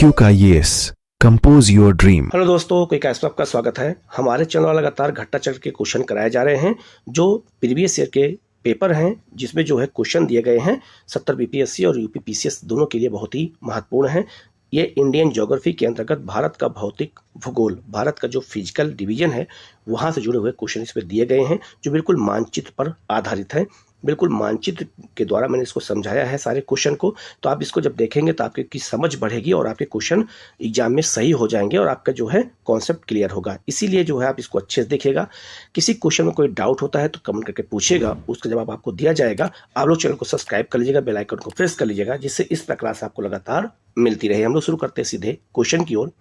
IQ का yes, compose your dream. Hello दोस्तों, quick एस्प आपका स्वागत है। हमारे चैनल में लगातार घट्टा चक्र के क्वेश्चन कराए जा रहे हैं जो प्रीवियस ईयर के पेपर हैं, जिसमें जो है क्वेश्चन दिए गए हैं 70 बीपीएससी और यूपी पीसीएस दोनों के लिए बहुत ही महत्वपूर्ण है। ये इंडियन ज्योग्राफी के अंतर्गत भारत का भौतिक भूगोल, भारत का जो फिजिकल डिवीजन है वहाँ से जुड़े हुए क्वेश्चन इसमें दिए गए हैं जो बिल्कुल मानचित्र पर आधारित है। बिल्कुल मानचित्र के द्वारा मैंने इसको समझाया है सारे क्वेश्चन को, तो आप इसको जब देखेंगे तो आपकी समझ बढ़ेगी और आपके क्वेश्चन एग्जाम में सही हो जाएंगे और आपका जो है कॉन्सेप्ट क्लियर होगा। इसीलिए जो है आप इसको अच्छे से देखिएगा। किसी क्वेश्चन में कोई डाउट होता है तो कमेंट करके पूछिएगा, उसका जवाब आपको दिया जाएगा। आप लोग चैनल को सब्सक्राइब कर लीजिएगा, बेल आइकन को प्रेस कर लीजिएगा, जिससे इस प्रकार से आपको लगातार मिलती रहे। हम लोग शुरू करते हैं सीधे क्वेश्चन की ओर।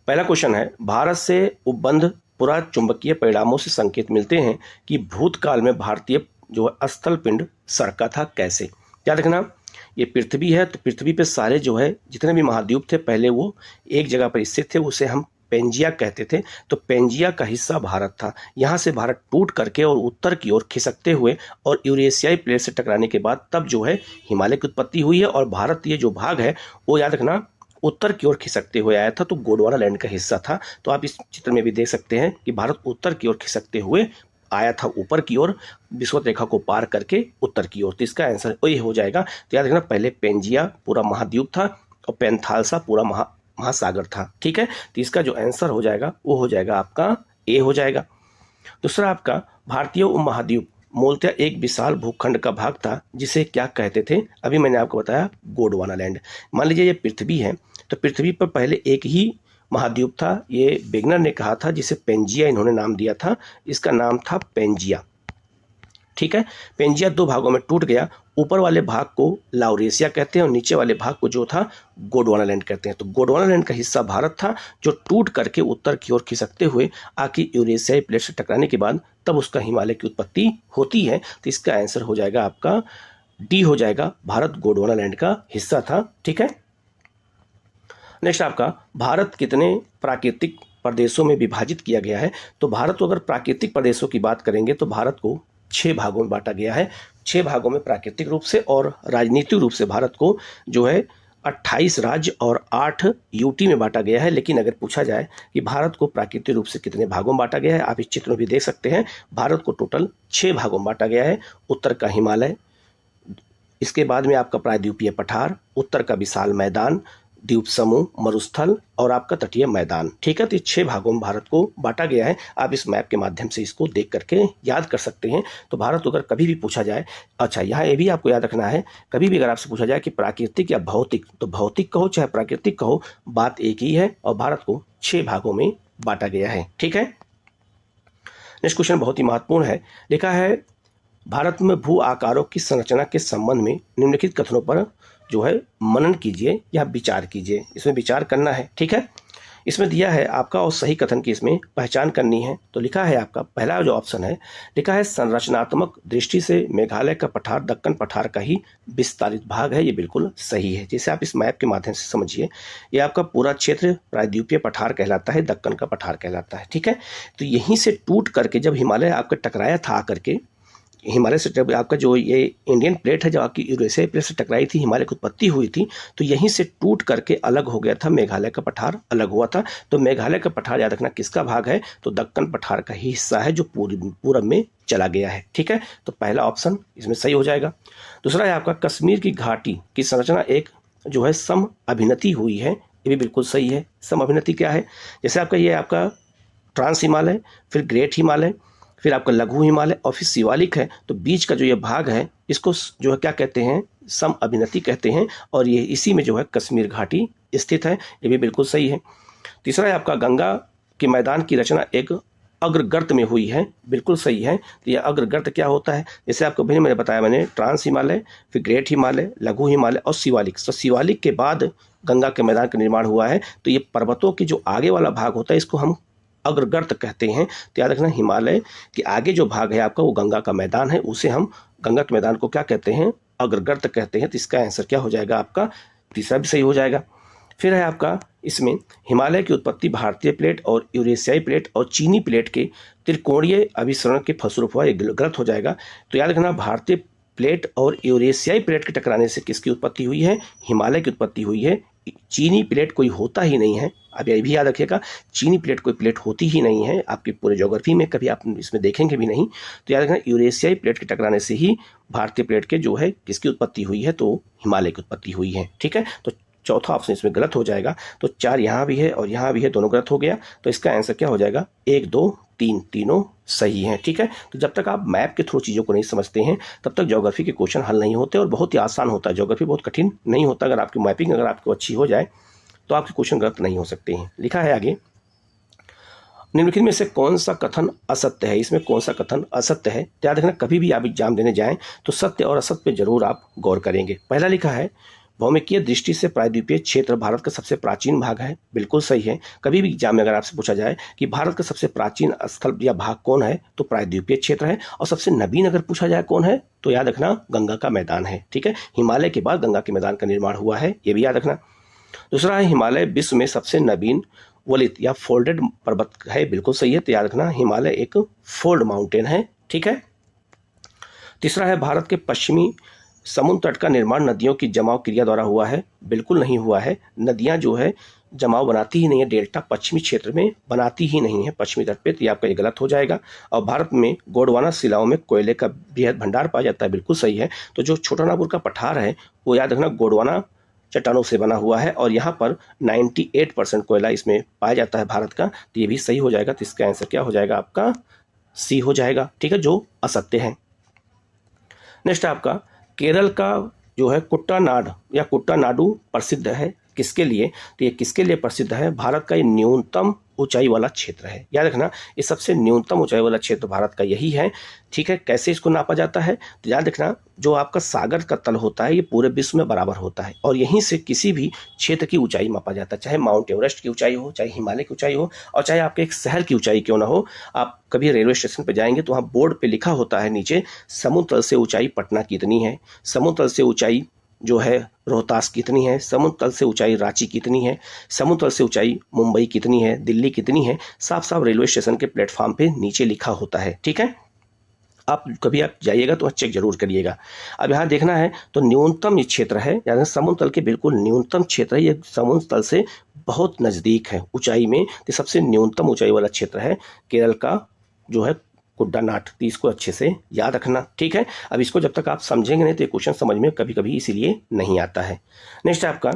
पहला क्वेश्चन है, भारत से उपबंध पुरा चुंबकीय परिणामों से संकेत मिलते हैं कि भूतकाल में भारतीय जो है स्थल पिंड सरका था कैसे। क्या देखना, ये पृथ्वी है तो पृथ्वी पे सारे जो है जितने भी महाद्वीप थे पहले वो एक जगह पर स्थित थे, उसे हम पेंजिया कहते थे। तो पेंजिया का हिस्सा भारत था। यहाँ से भारत टूट करके और उत्तर की ओर खिसकते हुए और यूरेशियाई प्लेट से टकराने के बाद तब जो है हिमालय की उत्पत्ति हुई है और भारत ये जो भाग है वो याद रखना उत्तर की ओर खिसकते हुए आया था, तो गोंडवाना लैंड का हिस्सा था। तो आप इस चित्र में भी देख सकते हैं कि भारत उत्तर की ओर खिसकते हुए आया था ऊपर की ओर, विषुवत रेखा को पार करके उत्तर की ओर। तो इसका आंसर वही हो जाएगा। तो याद रखना, पहले पेंजिया पूरा महाद्वीप था और पेंथालसा पूरा महासागर था। ठीक है, तो इसका जो आंसर हो जाएगा वो हो जाएगा आपका ए हो जाएगा। दूसरा आपका, भारतीय उपमहाद्वीप मूलतः एक विशाल भूखंड का भाग था जिसे क्या कहते थे। अभी मैंने आपको बताया गोंडवाना लैंड। मान लीजिए ये पृथ्वी है, तो पृथ्वी पर पहले एक ही महाद्वीप था। ये वेगनर ने कहा था, जिसे पेंजिया इन्होंने नाम दिया था। इसका नाम था पेंजिया। ठीक है, पेंजिया दो भागों में टूट गया। ऊपर वाले भाग को लाउरेशिया कहते हैं और नीचे वाले भाग को जो था गोंडवाना लैंड कहते हैं। तो गोंडवाना लैंड का हिस्सा भारत था जो टूट करके उत्तर की ओर खिसकते हुए आखिर यूरेशियाई प्लेट से टकराने के बाद तब उसका हिमालय की उत्पत्ति होती है। तो इसका आंसर हो जाएगा आपका डी हो जाएगा, भारत गोंडवाना लैंड का हिस्सा था। ठीक है, नेक्स्ट आपका, भारत कितने प्राकृतिक प्रदेशों में विभाजित किया गया है। तो भारत को अगर प्राकृतिक प्रदेशों की बात करेंगे तो भारत को 6 भागों में बांटा गया है। 6 भागों में प्राकृतिक रूप से और राजनीतिक रूप से भारत को जो है 28 राज्य और 8 यूटी में बांटा गया है। लेकिन अगर पूछा जाए कि भारत को प्राकृतिक रूप से कितने भागों में बांटा गया है, आप इस चित्र में भी देख सकते हैं। भारत को टोटल 6 भागों में बांटा गया है। उत्तर का हिमालय, इसके बाद में आपका प्रायद्वीपीय पठार, उत्तर का विशाल मैदान, द्वीप समूह, मरुस्थल और आपका तटीय मैदान। ठीक है, तो 6 भागों में भारत को बांटा गया है। आप इस मैप के माध्यम से इसको देख करके याद कर सकते हैं। तो भारत अगर कभी भी पूछा जाए, अच्छा यहाँ ये भी आपको याद रखना है, कभी भी अगर आपसे पूछा जाए कि प्राकृतिक या भौतिक, तो भौतिक कहो चाहे प्राकृतिक कहो, बात एक ही है और भारत को 6 भागों में बांटा गया है। ठीक है, नेक्स्ट क्वेश्चन बहुत ही महत्वपूर्ण है। लिखा है, भारत में भू आकारों की संरचना के संबंध में निम्नलिखित कथनों पर जो है मनन कीजिए या विचार कीजिए। इसमें विचार करना है। ठीक है, इसमें दिया है आपका और सही कथन की इसमें पहचान करनी है। तो लिखा है आपका पहला जो ऑप्शन है, लिखा है संरचनात्मक दृष्टि से मेघालय का पठार दक्कन पठार का ही विस्तारित भाग है। ये बिल्कुल सही है। जैसे आप इस मैप के माध्यम से समझिए, ये आपका पूरा क्षेत्र प्रायद्वीपीय पठार कहलाता है, दक्कन का पठार कहलाता है। ठीक है, तो यहीं से टूट करके जब हिमालय आपका टकराया था आकर के, हिमालय से जब आपका जो ये इंडियन प्लेट है जब आपकी यूरेशियाई प्लेट से टकराई थी, हिमालय की उत्पत्ति हुई थी, तो यहीं से टूट करके अलग हो गया था, मेघालय का पठार अलग हुआ था। तो मेघालय का पठार याद रखना किसका भाग है, तो दक्कन पठार का ही हिस्सा है जो पूरब में चला गया है। ठीक है, तो पहला ऑप्शन इसमें सही हो जाएगा। दूसरा है आपका, कश्मीर की घाटी की संरचना एक जो है सम अभिनति हुई है। ये भी बिल्कुल सही है। सम अभिनति क्या है, जैसे आपका ये आपका ट्रांस हिमालय, फिर ग्रेट हिमालय, फिर आपका लघु हिमालय और फिर शिवालिक है, तो बीच का जो ये भाग है इसको जो है क्या कहते हैं, सम अभिनति कहते हैं और ये इसी में जो है कश्मीर घाटी स्थित है। ये भी बिल्कुल सही है। तीसरा है आपका, गंगा के मैदान की रचना एक अग्रगर्त में हुई है। बिल्कुल सही है। तो यह अग्रगर्त क्या होता है, जैसे आपको भी मैंने बताया, मैंने ट्रांस हिमालय, फिर ग्रेट हिमालय, लघु हिमालय और शिवालिक। तो शिवालिक के बाद गंगा के मैदान का निर्माण हुआ है। तो ये पर्वतों की जो आगे वाला भाग होता है इसको हम अग्रगर्त कहते हैं। तो याद रखना, हिमालय के आगे जो भाग है आपका वो गंगा का मैदान है, उसे हम गंगा के मैदान को क्या कहते हैं, अग्रगर्त कहते हैं। तो इसका आंसर क्या हो जाएगा आपका, तीसरा भी सही हो जाएगा। फिर है आपका इसमें, हिमालय की उत्पत्ति भारतीय प्लेट और यूरेशियाई प्लेट और चीनी प्लेट के त्रिकोणीय अभिसरण के फलस्वरूप हुआ, ये गलत हो जाएगा। तो याद रखना, भारतीय प्लेट और यूरेशियाई प्लेट के टकराने से किसकी उत्पत्ति हुई है, हिमालय की उत्पत्ति हुई है। चीनी प्लेट कोई होता ही नहीं है। अब ये भी याद रखिएगा, चीनी प्लेट कोई प्लेट होती ही नहीं है आपकी पूरे ज्योग्राफी में, कभी आप इसमें देखेंगे भी नहीं। तो याद रखना, यूरेशियाई प्लेट के टकराने से ही भारतीय प्लेट के जो है किसकी उत्पत्ति हुई है, तो हिमालय की उत्पत्ति हुई है। ठीक है, तो चौथा ऑप्शन इसमें गलत हो जाएगा। तो 4 यहाँ भी है और यहाँ भी है, दोनों गलत हो गया। तो इसका आंसर क्या हो जाएगा, 1, 2, 3 तीनों सही हैं। ठीक है, तो जब तक आप मैप के थ्रू चीज़ों को नहीं समझते हैं तब तक ज्योग्राफी के क्वेश्चन हल नहीं होते और बहुत ही आसान होता है। ज्योग्राफी बहुत कठिन नहीं होता, अगर आपकी मैपिंग अगर आपको अच्छी हो जाए तो आपके क्वेश्चन गलत नहीं हो सकते हैं। लिखा है आगे, निम्नलिखित में से कौन सा कथन असत्य है। इसमें कौन सा कथन असत्य है, याद रखना कभी भी आप एग्जाम देने जाएं तो सत्य और असत्य पे जरूर आप गौर करेंगे। पहला लिखा है, भौमिकीय दृष्टि से प्रायद्वीपीय क्षेत्र भारत का सबसे प्राचीन भाग है। बिल्कुल सही है। कभी भी एग्जाम में अगर आपसे पूछा जाए कि भारत का सबसे प्राचीन स्थल या भाग कौन है, तो प्रायद्वीपीय क्षेत्र है। और सबसे नवीन अगर पूछा जाए कौन है, तो याद रखना गंगा का मैदान है। ठीक है, हिमालय के बाद गंगा के मैदान का निर्माण हुआ है, ये भी याद रखना। दूसरा है, हिमालय विश्व में सबसे नवीन वलित या फोल्डेड पर्वत है। बिल्कुल सही है, तो याद रखना हिमालय एक फोल्ड माउंटेन है। ठीक है। तीसरा है, भारत के पश्चिमी समुद्र तट का निर्माण नदियों की जमाव क्रिया द्वारा हुआ है। बिल्कुल नहीं हुआ है। नदियां जो है जमाव बनाती ही नहीं है, डेल्टा पश्चिमी क्षेत्र में बनाती ही नहीं है पश्चिमी तट पे, तो ये आपका ये गलत हो जाएगा। और भारत में गोंडवाना शिलाओं में कोयले का बेहद भंडार पाया जाता है। बिल्कुल सही है। तो जो छोटानागपुर का पठार है वो याद रखना गोंडवाना चट्टानों से बना हुआ है और यहाँ पर 98% कोयला इसमें पाया जाता है भारत का, तो ये भी सही हो जाएगा। तो इसका आंसर क्या हो जाएगा, आपका सी हो जाएगा। ठीक है, जो असत्य है। नेक्स्ट आपका, केरल का जो है कुट्टानाड या कुट्टानाडु प्रसिद्ध है किसके लिए, तो ये किसके लिए प्रसिद्ध है, भारत का ये न्यूनतम ऊंचाई वाला क्षेत्र है। याद रखना, ये सबसे न्यूनतम ऊंचाई वाला क्षेत्र भारत का यही है। ठीक है, कैसे इसको नापा जाता है, तो याद रखना जो आपका सागर का तल होता है ये पूरे विश्व में बराबर होता है और यहीं से किसी भी क्षेत्र की ऊंचाई मापा जाता है, चाहे माउंट एवरेस्ट की ऊंचाई हो, चाहे हिमालय की ऊंचाई हो, और चाहे आपके एक शहर की ऊंचाई क्यों ना हो। आप कभी रेलवे स्टेशन पर जाएंगे तो वहाँ बोर्ड पर लिखा होता है नीचे, समुद्र तल से ऊंचाई पटना कितनी है, समुद्र तल से ऊंचाई जो है रोहतास कितनी है, समुद्र तल से ऊंचाई रांची कितनी है, समुद्र तल से ऊंचाई मुंबई कितनी है, दिल्ली कितनी है, साफ साफ रेलवे स्टेशन के प्लेटफॉर्म पे नीचे लिखा होता है। ठीक है, आप कभी आप जाइएगा तो चेक जरूर करिएगा। अब यहाँ देखना है तो न्यूनतम ये क्षेत्र है, यानी समुद्र तल के बिल्कुल न्यूनतम क्षेत्र है, ये समुद्र तल से बहुत नज़दीक है ऊंचाई में, तो सबसे न्यूनतम ऊंचाई वाला क्षेत्र है केरल का जो है कुट्टानाड। तो इसको अच्छे से याद रखना। ठीक है, अब इसको जब तक आप समझेंगे नहीं तो ये क्वेश्चन समझ में कभी कभी इसीलिए नहीं आता है। नेक्स्ट आपका,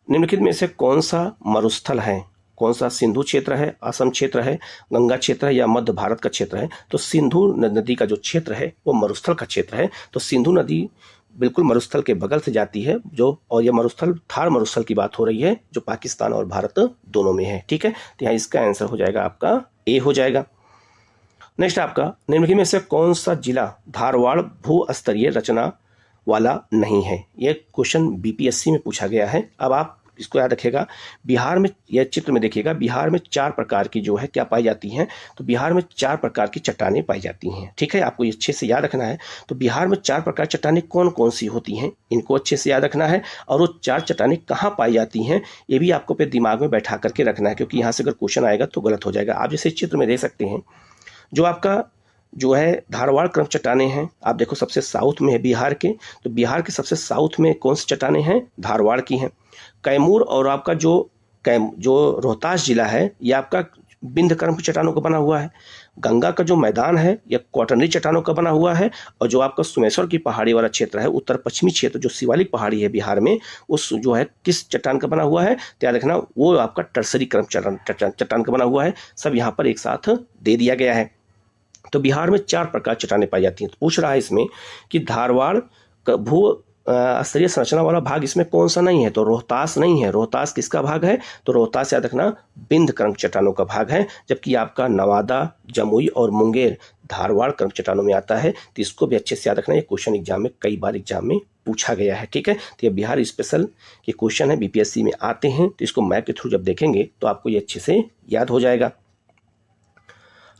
निम्नलिखित में से कौन सा मरुस्थल है, कौन सा सिंधु क्षेत्र है, असम क्षेत्र है, गंगा क्षेत्र है या मध्य भारत का क्षेत्र है, तो सिंधु नदी का जो क्षेत्र है वो मरुस्थल का क्षेत्र है। तो सिंधु नदी बिल्कुल मरुस्थल के बगल से जाती है जो, और यह मरुस्थल थार मरुस्थल की बात हो रही है जो पाकिस्तान और भारत दोनों में है। ठीक है, तो यहाँ इसका आंसर हो जाएगा आपका ए हो जाएगा। नेक्स्ट आपका, निम्नलिखित में से कौन सा जिला धारवाड़ भू स्तरीय रचना वाला नहीं है। यह क्वेश्चन बीपीएससी में पूछा गया है। अब आप इसको याद रखिएगा, बिहार में यह चित्र में देखिएगा, बिहार में 4 प्रकार की जो है क्या पाई जाती हैं, तो बिहार में 4 प्रकार की चट्टानें पाई जाती हैं। ठीक है, आपको ये अच्छे से याद रखना है। तो बिहार में 4 प्रकार चट्टानें कौन कौन सी होती हैं, इनको अच्छे से याद रखना है। और वो 4 चट्टानें कहाँ पाई जाती हैं ये भी आपको फिर दिमाग में बैठा करके रखना है, क्योंकि यहाँ से अगर क्वेश्चन आएगा तो गलत हो जाएगा। आप जैसे चित्र में देख सकते हैं, जो आपका जो है धारवाड़ क्रम चट्टानें हैं, आप देखो सबसे साउथ में है बिहार के, तो बिहार के सबसे साउथ में कौन सी चट्टानें हैं, धारवाड़ की हैं। कैमूर और आपका जो रोहतास जिला है ये आपका विंध्य क्रम की चट्टानों का बना हुआ है। गंगा का जो मैदान है यह क्वाटरनरी चट्टानों का बना हुआ है। और जो आपका सुमेश्वर की पहाड़ी वाला क्षेत्र है, उत्तर पश्चिमी क्षेत्र जो शिवालिक पहाड़ी है बिहार में, उस जो है किस चट्टान का बना हुआ है, तो याद रखना वो आपका टर्सरी क्रम चट्टान का बना हुआ है। सब यहाँ पर एक साथ दे दिया गया है। तो बिहार में 4 प्रकार चट्टानें पाई जाती हैं। तो पूछ रहा है इसमें कि धारवाड़ भू स्तरीय संरचना वाला भाग इसमें कौन सा नहीं है, तो रोहतास नहीं है। रोहतास किसका भाग है, तो रोहतास याद रखना विंध्य क्रम चट्टानों का भाग है। जबकि आपका नवादा, जमुई और मुंगेर धारवाड़ क्रम चट्टानों में आता है। तो इसको भी अच्छे से याद रखना, ये क्वेश्चन एग्जाम में कई बार एग्जाम में पूछा गया है। ठीक है, तो ये बिहार स्पेशल के क्वेश्चन है, बीपीएससी में आते हैं, तो इसको मैप के थ्रू जब देखेंगे तो आपको ये अच्छे से याद हो जाएगा।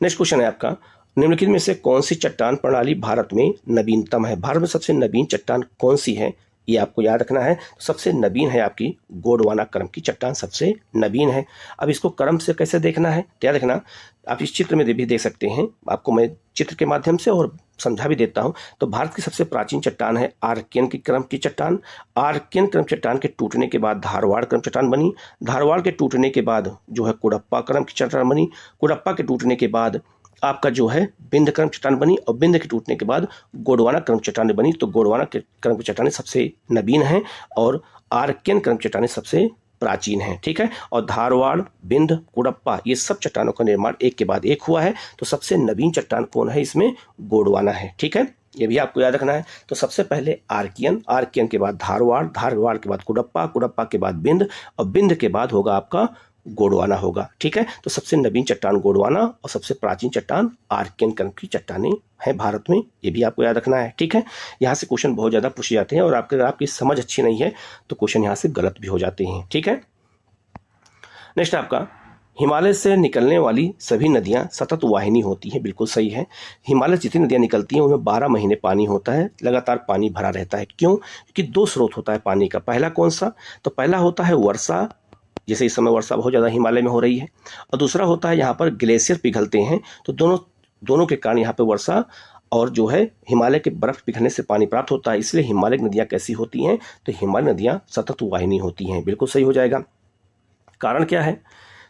नेक्स्ट क्वेश्चन है आपका, निम्नलिखित में से कौन सी चट्टान प्रणाली भारत में नवीनतम है। भारत में सबसे नवीन चट्टान कौन सी है ये आपको याद रखना है। तो सबसे नवीन है आपकी गोंडवाना क्रम की चट्टान सबसे नवीन है। अब इसको क्रम से कैसे देखना है, तो याद रखना, आप इस चित्र में भी देख सकते हैं, आपको मैं चित्र के माध्यम से और समझा भी देता हूं। तो भारत की सबसे प्राचीन चट्टान है आर्कियन की क्रम की चट्टान। आर्कियन क्रम चट्टान के टूटने के बाद धारवाड़ क्रम चट्टान बनी। धारवाड़ के टूटने के बाद जो है कुडप्पा क्रम की चट्टान बनी। कुडप्पा के टूटने के बाद आपका जो है बिंद क्रम चट्टान बनी और बिंद के टूटने के बाद गोंडवाना क्रम चट्टान बनी। तो गोंडवाना क्रम की चट्टानें सबसे नवीन हैं और आर्कियन क्रम चट्टानें सबसे प्राचीन है। ठीक है, और धारवाड़, बिंद, कुडप्पा ये सब चट्टानों का निर्माण एक के बाद एक हुआ है। तो सबसे नवीन चट्टान कौन है इसमें? गोंडवाना है। ठीक है, ये भी आपको याद रखना है। तो सबसे पहले आर्कियन, आर्कियन के बाद धारवाड़, धारवाड़ के बाद कुडप्पा, कुडप्पा के बाद बिंद और बिंद के बाद होगा आपका गोंडवाना होगा। ठीक है, तो सबसे नवीन चट्टान गोंडवाना और सबसे प्राचीन चट्टान आर्कियन क्रम की चट्टानें हैं भारत में। ये भी आपको याद रखना है। ठीक है, यहाँ से क्वेश्चन बहुत ज़्यादा पूछे जाते हैं और आपकी समझ अच्छी नहीं है तो क्वेश्चन यहाँ से गलत भी हो जाते हैं। ठीक है, नेक्स्ट आपका हिमालय से निकलने वाली सभी नदियाँ सतत वाहिनी होती हैं। बिल्कुल सही है। हिमालय से जितनी नदियाँ निकलती हैं उनमें 12 महीने पानी होता है, लगातार पानी भरा रहता है। क्यों? क्योंकि 2 स्रोत होता है पानी का। पहला कौन सा? तो पहला होता है वर्षा, जैसे इस समय वर्षा बहुत ज़्यादा हिमालय में हो रही है, और दूसरा होता है यहाँ पर ग्लेशियर पिघलते हैं। तो दोनों के कारण यहाँ पे वर्षा और जो है हिमालय के बर्फ पिघलने से पानी प्राप्त होता है। इसलिए हिमालय की नदियाँ कैसी होती हैं? तो हिमालय नदियाँ सतत वाहिनी होती हैं। बिल्कुल सही हो जाएगा। कारण क्या है?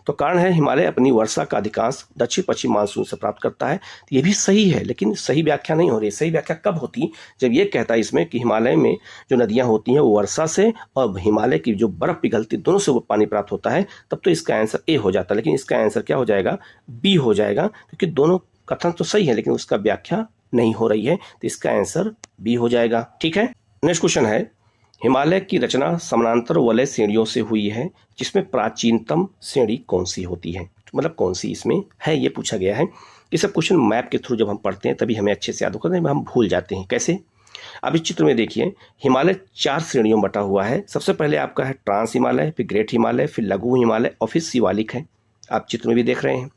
तो कारण है हिमालय अपनी वर्षा का अधिकांश दक्षिण पश्चिम मानसून से प्राप्त करता है। तो ये भी सही है, लेकिन सही व्याख्या नहीं हो रही। सही व्याख्या कब होती? जब ये कहता है इसमें कि हिमालय में जो नदियां होती हैं वो वर्षा से और हिमालय की जो बर्फ पिघलती दोनों से वो पानी प्राप्त होता है, तब तो इसका आंसर ए हो जाता है। लेकिन इसका आंसर क्या हो जाएगा? बी हो जाएगा, क्योंकि दोनों कथन तो सही है लेकिन उसका व्याख्या नहीं हो रही है। तो इसका आंसर बी हो जाएगा। ठीक है, नेक्स्ट क्वेश्चन है हिमालय की रचना समानांतर वलय श्रेणियों से हुई है, जिसमें प्राचीनतम श्रेणी कौन सी होती है? मतलब कौन सी इसमें है, ये पूछा गया है। ये सब क्वेश्चन मैप के थ्रू जब हम पढ़ते हैं तभी हमें अच्छे से याद होता है, हम भूल जाते हैं। कैसे? अब इस चित्र में देखिए, हिमालय 4 श्रेणियों में बटा हुआ है। सबसे पहले आपका है ट्रांस हिमालय, फिर ग्रेट हिमालय, फिर लघु हिमालय और फिर शिवालिक है। आप चित्र में भी देख रहे हैं।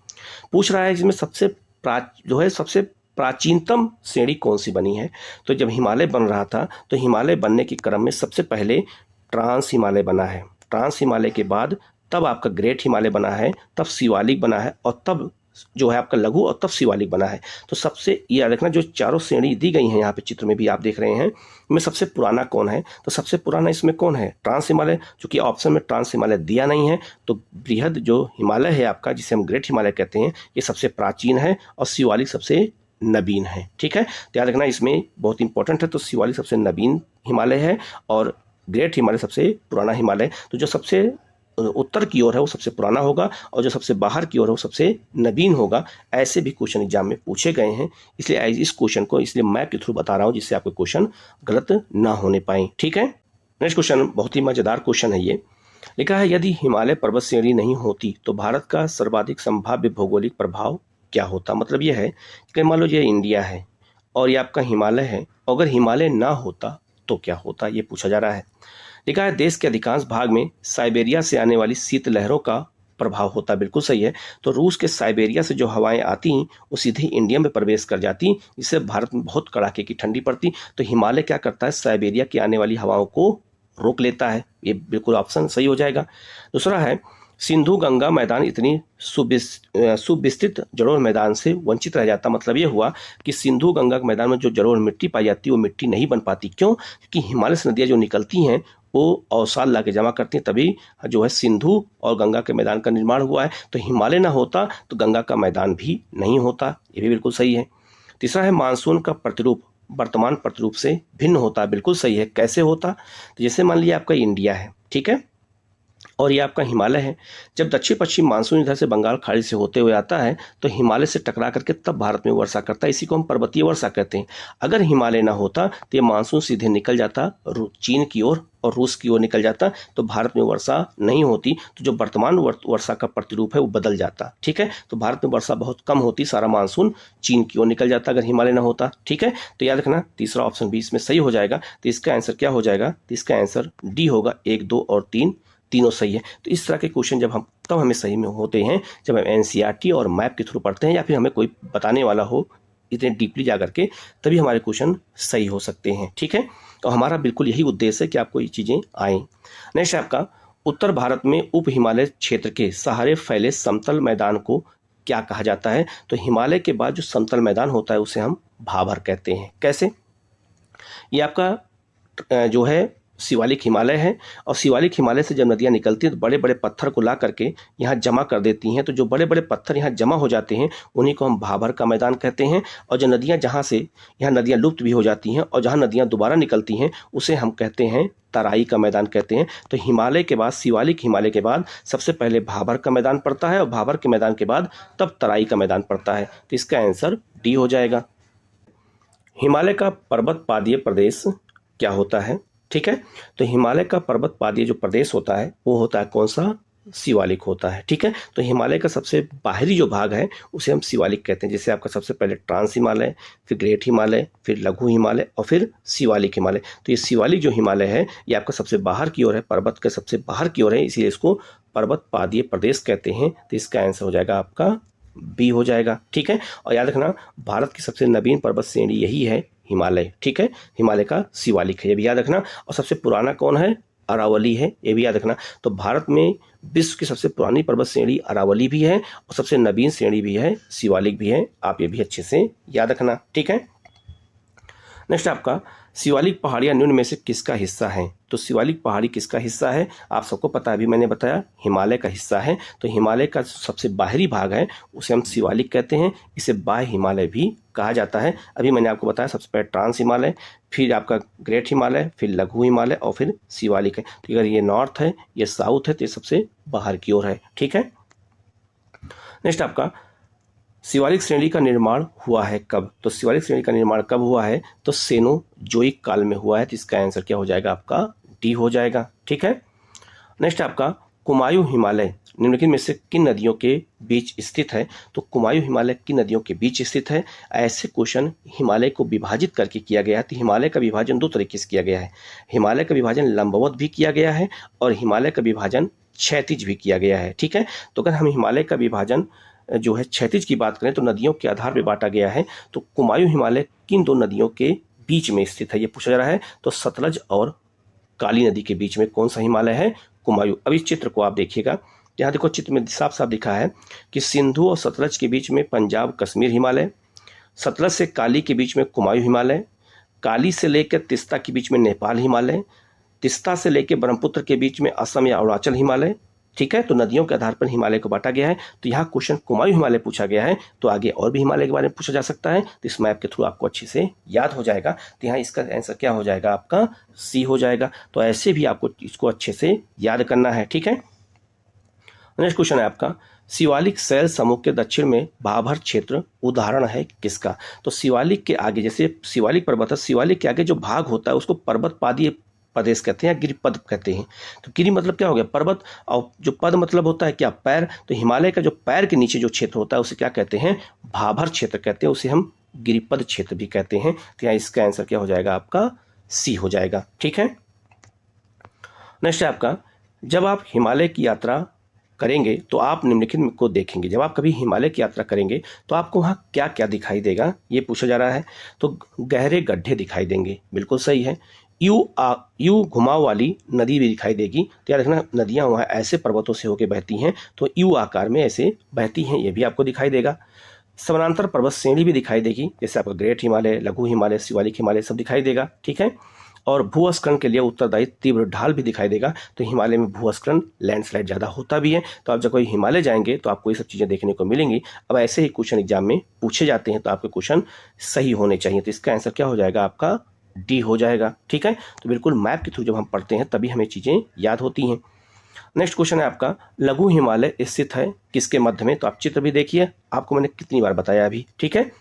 पूछ रहा है इसमें सबसे प्राचीनतम श्रेणी कौन सी बनी है? तो जब हिमालय बन रहा था तो हिमालय बनने के क्रम में सबसे पहले ट्रांस हिमालय बना है। ट्रांस हिमालय के बाद तब आपका ग्रेट हिमालय बना है, तब शिवालिक बना है और तब जो है आपका लघु और तब शिवालिक बना है। तो सबसे याद रखना, जो चारों श्रेणी दी गई हैं यहाँ पे चित्र में भी आप देख रहे हैं, इनमें सबसे पुराना कौन है? तो सबसे पुराना इसमें कौन है? ट्रांस हिमालय। चूंकि ऑप्शन में ट्रांस हिमालय दिया नहीं है तो बृहद जो हिमालय है आपका, जिसे हम ग्रेट हिमालय कहते हैं, ये सबसे प्राचीन है और शिवालिक सबसे नवीन है। ठीक है, तो याद रखना इसमें बहुत इंपॉर्टेंट है। तो शिवालिक सबसे नवीन हिमालय है और ग्रेट हिमालय सबसे पुराना हिमालय। तो जो सबसे उत्तर की ओर है वो सबसे पुराना होगा और जो सबसे बाहर की ओर है वो सबसे नवीन होगा। ऐसे भी क्वेश्चन एग्जाम में पूछे गए हैं, इसलिए इस क्वेश्चन को इसलिए मैप के थ्रू बता रहा हूँ जिससे आपके क्वेश्चन गलत ना होने पाए। ठीक है, नेक्स्ट क्वेश्चन बहुत ही मजेदार क्वेश्चन है। ये लिखा है, यदि हिमालय पर्वत श्रेणी नहीं होती तो भारत का सर्वाधिक संभाव्य भौगोलिक प्रभाव क्या होता? मतलब ये है कि मान लो ये इंडिया है और ये आपका हिमालय है, अगर हिमालय ना होता तो क्या होता, ये पूछा जा रहा है। लिखा है, देश के अधिकांश भाग में साइबेरिया से आने वाली शीत लहरों का प्रभाव होता। बिल्कुल सही है। तो रूस के साइबेरिया से जो हवाएं आती वो सीधे इंडिया में प्रवेश कर जाती, जिससे भारत में बहुत कड़ाके की ठंडी पड़ती। तो हिमालय क्या करता है? साइबेरिया की आने वाली हवाओं को रोक लेता है। ये बिल्कुल ऑप्शन सही हो जाएगा। दूसरा है, सिंधु गंगा मैदान इतनी सुविस्तृत जलोढ़ मैदान से वंचित रह जाता। मतलब ये हुआ कि सिंधु गंगा के मैदान में जो जलोढ़ मिट्टी पाई जाती है वो मिट्टी नहीं बन पाती। क्यों? क्योंकि हिमालय से नदियाँ जो निकलती हैं वो अवसाद ला के जमा करती हैं, तभी जो है सिंधु और गंगा के मैदान का निर्माण हुआ है। तो हिमालय ना होता तो गंगा का मैदान भी नहीं होता। ये भी बिल्कुल सही है। तीसरा है, मानसून का प्रतिरूप वर्तमान प्रतिरूप से भिन्न होता है। बिल्कुल सही है। कैसे होता? तो जैसे मान लिया आपका इंडिया है, ठीक है, और ये आपका हिमालय है। जब दक्षिण पश्चिम मानसून इधर से बंगाल खाड़ी से होते हुए आता है तो हिमालय से टकरा करके तब भारत में वर्षा करता है। इसी को हम पर्वतीय वर्षा कहते हैं। अगर हिमालय ना होता तो ये मानसून सीधे निकल जाता चीन की ओर और रूस की ओर निकल जाता, तो भारत में वर्षा नहीं होती। तो जो वर्तमान वर्षा का प्रतिरूप है वो बदल जाता। ठीक है, तो भारत में वर्षा बहुत कम होती, सारा मानसून चीन की ओर निकल जाता अगर हिमालय ना होता। ठीक है, तो याद रखना तीसरा ऑप्शन भी इसमें सही हो जाएगा। तो इसका आंसर क्या हो जाएगा? तो इसका आंसर डी होगा। 1, 2 और 3 तीनों सही है। तो इस तरह के क्वेश्चन जब हम तब हमें सही में होते हैं जब हम एनसीईआरटी और मैप के थ्रू पढ़ते हैं या फिर हमें कोई बताने वाला हो इतने डीपली जा करके, तभी हमारे क्वेश्चन सही हो सकते हैं। ठीक है, तो हमारा बिल्कुल यही उद्देश्य है कि आपको ये चीज़ें आएँ। नेक्स्ट आपका, उत्तर भारत में उप हिमालय क्षेत्र के सहारे फैले समतल मैदान को क्या कहा जाता है? तो हिमालय के बाद जो समतल मैदान होता है उसे हम भाबर कहते हैं। कैसे? ये आपका जो है शिवालिक हिमालय है, और शिवालिक हिमालय से जब नदियाँ निकलती हैं तो बड़े बड़े पत्थर को ला करके यहाँ जमा कर देती हैं। तो जो बड़े बड़े पत्थर यहाँ जमा हो जाते हैं उन्हीं को हम भाबर का मैदान कहते हैं। और जो नदियाँ जहाँ से यहाँ नदियाँ लुप्त भी हो जाती हैं और जहाँ नदियाँ दोबारा निकलती हैं उसे हम कहते हैं तराई का मैदान कहते हैं। तो हिमालय के बाद, शिवालिक हिमालय के बाद सबसे पहले भाबर का मैदान पड़ता है, और भाबर के मैदान के बाद तब तराई का मैदान पड़ता है। तो इसका आंसर डी हो जाएगा। हिमालय का पर्वत पादीय प्रदेश क्या होता है? ठीक है, तो हिमालय का पर्वत पादीय जो प्रदेश होता है वो होता है कौन सा? शिवालिक होता है। ठीक है, तो हिमालय का सबसे बाहरी जो भाग है उसे हम शिवालिक कहते हैं। जैसे आपका सबसे पहले ट्रांस हिमालय, फिर ग्रेट हिमालय, फिर लघु हिमालय और फिर शिवालिक हिमालय। तो ये शिवालिक जो हिमालय है ये आपका सबसे बाहर की ओर है, पर्वत के सबसे बाहर की ओर है, इसीलिए इसको पर्वत पादीय प्रदेश कहते हैं। तो इसका आंसर हो जाएगा आपका बी हो जाएगा। ठीक है, और याद रखना भारत की सबसे नवीन पर्वत श्रेणी यही है, हिमालय। ठीक है, हिमालय का शिवालिक है, ये भी याद रखना। और सबसे पुराना कौन है? अरावली है, ये भी याद रखना। तो भारत में विश्व की सबसे पुरानी पर्वत श्रेणी अरावली भी है और सबसे नवीन श्रेणी भी है शिवालिक भी है। आप ये भी अच्छे से याद रखना। ठीक है, नेक्स्ट आपका शिवालिक पहाड़ियाँ निम्न में से किसका हिस्सा है? तो शिवालिक पहाड़ी किसका हिस्सा है? आप सबको पता है, अभी मैंने बताया हिमालय का हिस्सा है। तो हिमालय का सबसे बाहरी भाग है उसे हम शिवालिक कहते हैं, इसे बाह्य हिमालय भी कहा जाता है। अभी मैंने आपको बताया सबसे पहले ट्रांस हिमालय, फिर आपका ग्रेट हिमालय, फिर लघु हिमालय और फिर शिवालिक है। तो अगर ये नॉर्थ है, ये साउथ है, तो ये सबसे बाहर की ओर है। ठीक है, नेक्स्ट आपका शिवालिक श्रेणी का निर्माण हुआ है कब? तो शिवालिक श्रेणी का निर्माण कब हुआ है? तो सेनोजोइक काल में हुआ है। तो इसका आंसर क्या हो जाएगा? आपका डी हो जाएगा। ठीक है, नेक्स्ट आपका कुमायूं हिमालय निम्नलिखित में से किन नदियों के बीच स्थित है? तो कुमायूं हिमालय किन नदियों के बीच स्थित है? ऐसे क्वेश्चन हिमालय को विभाजित करके किया गया है। तो हिमालय का विभाजन दो तरीके से किया गया है। हिमालय का विभाजन लंबवत भी किया गया है और हिमालय का विभाजन क्षैतिज भी किया गया है। ठीक है, तो अगर हम हिमालय का विभाजन जो है क्षैतिज की बात करें तो नदियों के आधार पर बांटा गया है। तो कुमायूं हिमालय किन दो नदियों के बीच में स्थित है, ये पूछा जा रहा है। तो सतलज और काली नदी के बीच में कौन सा हिमालय है? कुमायूं। अब इस चित्र को आप देखिएगा, यहाँ देखो चित्र में साफ साफ दिखा है कि सिंधु और सतलज के बीच में पंजाब कश्मीर हिमालय, सतलज से काली के बीच में कुमायूं हिमालय, काली से लेकर तिस्ता के बीच में नेपाल हिमालय, तिस्ता से लेकर ब्रह्मपुत्र के बीच में असम या अरुणाचल हिमालय। ठीक है, तो नदियों के आधार पर हिमालय को बांटा गया है। तो यहाँ क्वेश्चन कुमायूं हिमालय पूछा गया है, तो आगे और भी हिमालय के बारे में पूछा जा सकता है। तो इस मैप के थ्रू आपको अच्छे से याद हो जाएगा। तो यहाँ इसका आंसर क्या हो जाएगा? आपका सी हो जाएगा। तो ऐसे भी आपको इसको अच्छे से याद करना है। ठीक है, नेक्स्ट क्वेश्चन है आपका शिवालिक शैल समूह के दक्षिण में भाबर क्षेत्र उदाहरण है किसका? तो शिवालिक के आगे, जैसे शिवालिक पर्वत है, शिवालिक के आगे जो भाग होता है उसको पर्वत पादीय प्रदेश कहते हैं या गिरिपद कहते हैं। तो गिरि मतलब क्या हो गया? पर्वत, और जो पद मतलब होता है क्या? पैर। तो हिमालय का जो पैर के नीचे जो क्षेत्र होता है उसे क्या कहते हैं? भाबर क्षेत्र कहते हैं, उसे हम गिरिपद क्षेत्र भी कहते हैं। तो यहाँ इसका आंसर क्या हो जाएगा? आपका सी हो जाएगा। ठीक है, नेक्स्ट है आपका जब आप हिमालय की यात्रा करेंगे तो आप निम्नलिखित को देखेंगे। जब आप कभी हिमालय की यात्रा करेंगे तो आपको वहाँ क्या क्या दिखाई देगा, ये पूछा जा रहा है। तो गहरे गड्ढे दिखाई देंगे, बिल्कुल सही है। यू घुमाव वाली नदी भी दिखाई देगी। तो याद रखना नदियाँ वहाँ ऐसे पर्वतों से होकर बहती हैं, तो यू आकार में ऐसे बहती हैं, ये भी आपको दिखाई देगा। समानांतर पर्वत श्रेणी भी दिखाई देगी, जैसे आपका ग्रेट हिमालय, लघु हिमालय, शिवालिक हिमालय सब दिखाई देगा। ठीक है, और भूस्खलन के लिए उत्तरदायी तीव्र ढाल भी दिखाई देगा। तो हिमालय में भूस्खलन, लैंडस्लाइड ज़्यादा होता भी है। तो आप जब कोई हिमालय जाएंगे तो आपको ये सब चीज़ें देखने को मिलेंगी। अब ऐसे ही क्वेश्चन एग्जाम में पूछे जाते हैं, तो आपके क्वेश्चन सही होने चाहिए। तो इसका आंसर क्या हो जाएगा? आपका डी हो जाएगा। ठीक है, तो बिल्कुल मैप के थ्रू जब हम पढ़ते हैं तभी हमें चीज़ें याद होती हैं। नेक्स्ट क्वेश्चन है आपका लघु हिमालय स्थित है किसके मध्य में? तो आप चित्र भी देखिए, आपको मैंने कितनी बार बताया अभी। ठीक है,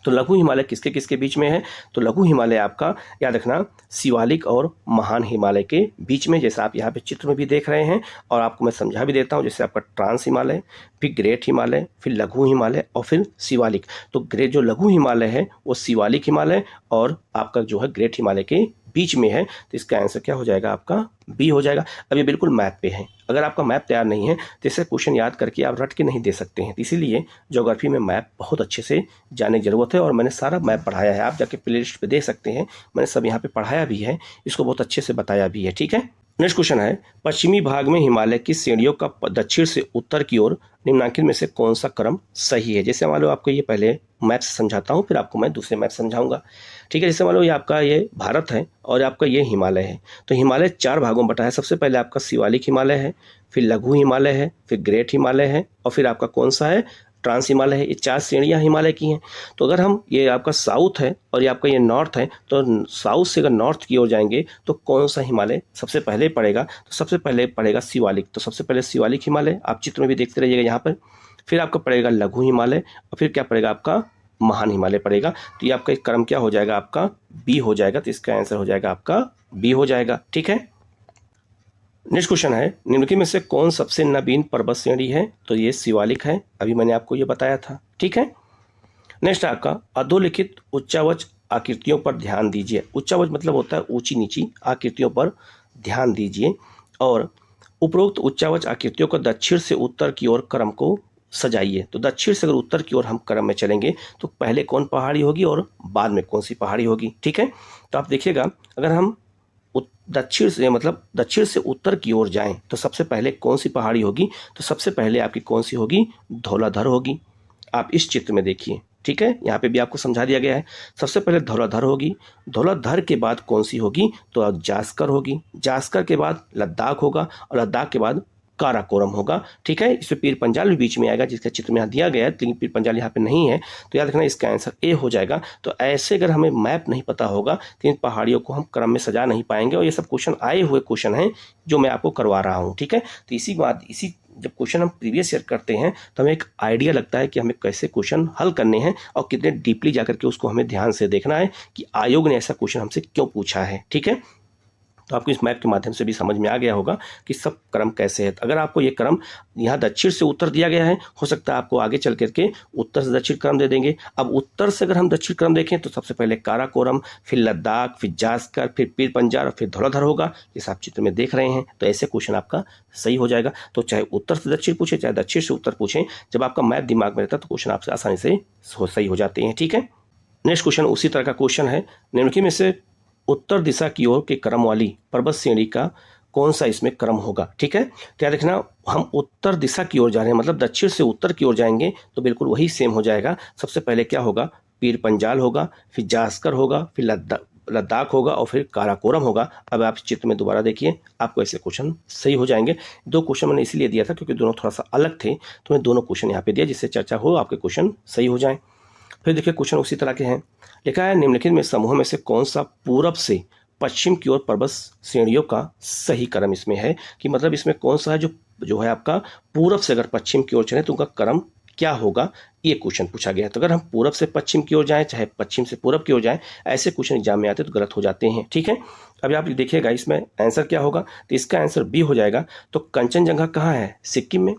तो लघु हिमालय किसके किसके बीच में है? तो लघु हिमालय आपका याद रखना शिवालिक और महान हिमालय के बीच में, जैसा आप यहाँ पे चित्र में भी देख रहे हैं। और आपको मैं समझा भी देता हूँ, जैसे आपका ट्रांस हिमालय, फिर ग्रेट हिमालय, फिर लघु हिमालय और फिर शिवालिक। तो ग्रेट जो लघु हिमालय है वो शिवालिक हिमालय और आपका जो है ग्रेट हिमालय के बीच में है। तो इसका आंसर क्या हो जाएगा? आपका बी हो जाएगा। अब ये बिल्कुल मैप पे है, अगर आपका मैप तैयार नहीं है तो इसे क्वेश्चन याद करके आप रट के नहीं दे सकते हैं। इसीलिए ज्योग्राफी में मैप बहुत अच्छे से जानने की जरूरत है, और मैंने सारा मैप पढ़ाया है। आप जाके प्ले लिस्ट पे देख सकते हैं, मैंने सब यहाँ पे पढ़ाया भी है, इसको बहुत अच्छे से बताया भी है। ठीक है, नेक्स्ट क्वेश्चन है, पश्चिमी भाग में हिमालय की श्रेणियों का दक्षिण से उत्तर की ओर निम्नलिखित में से कौन सा क्रम सही है। जैसे मान लो आपको ये पहले मैप से समझाता हूँ, फिर आपको मैं दूसरे मैप समझाऊंगा। ठीक है, जैसे मान लो ये आपका ये भारत है और आपका ये हिमालय है। तो हिमालय 4 भागों में बटा है। सबसे पहले आपका शिवालिक हिमालय है, फिर लघु हिमालय है, फिर ग्रेट हिमालय है और फिर आपका कौन सा है, ट्रांस हिमालय है। ये 4 श्रेणियाँ हिमालय की हैं। तो अगर हम, ये आपका साउथ है और ये आपका ये नॉर्थ है, तो साउथ से अगर नॉर्थ की ओर जाएंगे तो कौन सा हिमालय सबसे पहले पड़ेगा, तो सबसे पहले पड़ेगा शिवालिक। तो सबसे पहले शिवालिक हिमालय आप चित्र में भी देखते रहिएगा यहाँ पर। फिर आपका पड़ेगा लघु हिमालय और फिर क्या पड़ेगा आपका महान हिमालय पड़ेगा। तो ये आपका एक क्रम क्या हो जाएगा, आपका बी हो जाएगा। तो इसका आंसर हो जाएगा आपका बी हो जाएगा। ठीक है, नेक्स्ट क्वेश्चन है, निम्नलिखित में से कौन सबसे नवीन पर्वत श्रेणी है। तो ये शिवालिक है, अभी मैंने आपको ये बताया था। ठीक है, नेक्स्ट आपका अधोलिखित उच्चावच आकृतियों पर ध्यान दीजिए। उच्चावच मतलब होता है ऊंची नीची आकृतियों पर ध्यान दीजिए और उपरोक्त उच्चावच आकृतियों को दक्षिण से उत्तर की ओर क्रम को सजाइए। तो दक्षिण से अगर उत्तर की ओर हम क्रम में चलेंगे तो पहले कौन पहाड़ी होगी और बाद में कौन सी पहाड़ी होगी। ठीक है, तो आप देखिएगा, अगर हम दक्षिण से मतलब दक्षिण से उत्तर की ओर जाएं तो सबसे पहले कौन सी पहाड़ी होगी। तो सबसे पहले आपकी कौन सी होगी, धौलाधर होगी। आप इस चित्र में देखिए। ठीक है, यहाँ पे भी आपको समझा दिया गया है। सबसे पहले धौलाधर होगी, धौलाधर के बाद कौन सी होगी, तो अब जास्कर होगी, जास्कर के बाद लद्दाख होगा और लद्दाख के बाद काराकोरम होगा। ठीक है, इसमें पीर पंजाल भी बीच में आएगा जिसका चित्र में यहाँ दिया गया है, लेकिन पीर पंजाल यहाँ पे नहीं है। तो याद रखना इसका आंसर ए हो जाएगा। तो ऐसे अगर हमें मैप नहीं पता होगा तो इन पहाड़ियों को हम क्रम में सजा नहीं पाएंगे। और ये सब क्वेश्चन आए हुए क्वेश्चन हैं जो मैं आपको करवा रहा हूँ। ठीक है, तो इसी जब क्वेश्चन हम प्रीवियस ईयर करते हैं तो हमें एक आइडिया लगता है कि हमें कैसे क्वेश्चन हल करने हैं और कितने डीपली जाकर के उसको हमें ध्यान से देखना है कि आयोग ने ऐसा क्वेश्चन हमसे क्यों पूछा है। ठीक है, तो आपको इस मैप के माध्यम से भी समझ में आ गया होगा कि सब क्रम कैसे है। अगर आपको ये क्रम यहाँ दक्षिण से उत्तर दिया गया है, हो सकता है आपको आगे चल करके उत्तर से दक्षिण क्रम दे देंगे। अब उत्तर से अगर हम दक्षिण क्रम देखें तो सबसे पहले काराकोरम, फिर लद्दाख, फिर जास्कर, फिर पीर पंजाल और फिर धौलाधर होगा, जैसे आप चित्र में देख रहे हैं। तो ऐसे क्वेश्चन आपका सही हो जाएगा। तो चाहे उत्तर से दक्षिण पूछे चाहे दक्षिण से उत्तर पूछें, जब आपका मैप दिमाग में रहता है तो क्वेश्चन आपसे आसानी से सही हो जाते हैं। ठीक है, नेक्स्ट क्वेश्चन उसी तरह का क्वेश्चन है, निम्नलिखित में से उत्तर दिशा की ओर के क्रम वाली पर्वत श्रेणी का कौन सा इसमें क्रम होगा। ठीक है, क्या देखना, हम उत्तर दिशा की ओर जा रहे हैं मतलब दक्षिण से उत्तर की ओर जाएंगे तो बिल्कुल वही सेम हो जाएगा। सबसे पहले क्या होगा, पीर पंजाल होगा, फिर जास्कर होगा, फिर लद्दाख होगा और फिर काराकोरम होगा। अब आप चित्र में दोबारा देखिए, आपको ऐसे क्वेश्चन सही हो जाएंगे। 2 क्वेश्चन मैंने इसलिए दिया था क्योंकि दोनों थोड़ा सा अलग थे, तो मैं दोनों क्वेश्चन यहाँ पे दिया जिससे चर्चा हो, आपके क्वेश्चन सही हो जाएं। फिर देखिए क्वेश्चन उसी तरह के हैं। लिखा है, निम्नलिखित में समूह में से कौन सा पूरब से पश्चिम की ओर पर्वत श्रेणियों का सही क्रम इसमें है, कि मतलब इसमें कौन सा है जो है आपका पूरब से अगर पश्चिम की ओर चले तो उनका क्रम क्या होगा, ये क्वेश्चन पूछा गया है। तो अगर हम पूरब से पश्चिम की ओर जाएं चाहे पश्चिम से पूरब की ओर जाएं, ऐसे क्वेश्चन एग्जाम में आते तो गलत हो जाते हैं। ठीक है, अभी आप देखिएगा इसमें आंसर क्या होगा। तो इसका आंसर बी हो जाएगा। तो कंचनजंगा कहाँ है, सिक्किम में।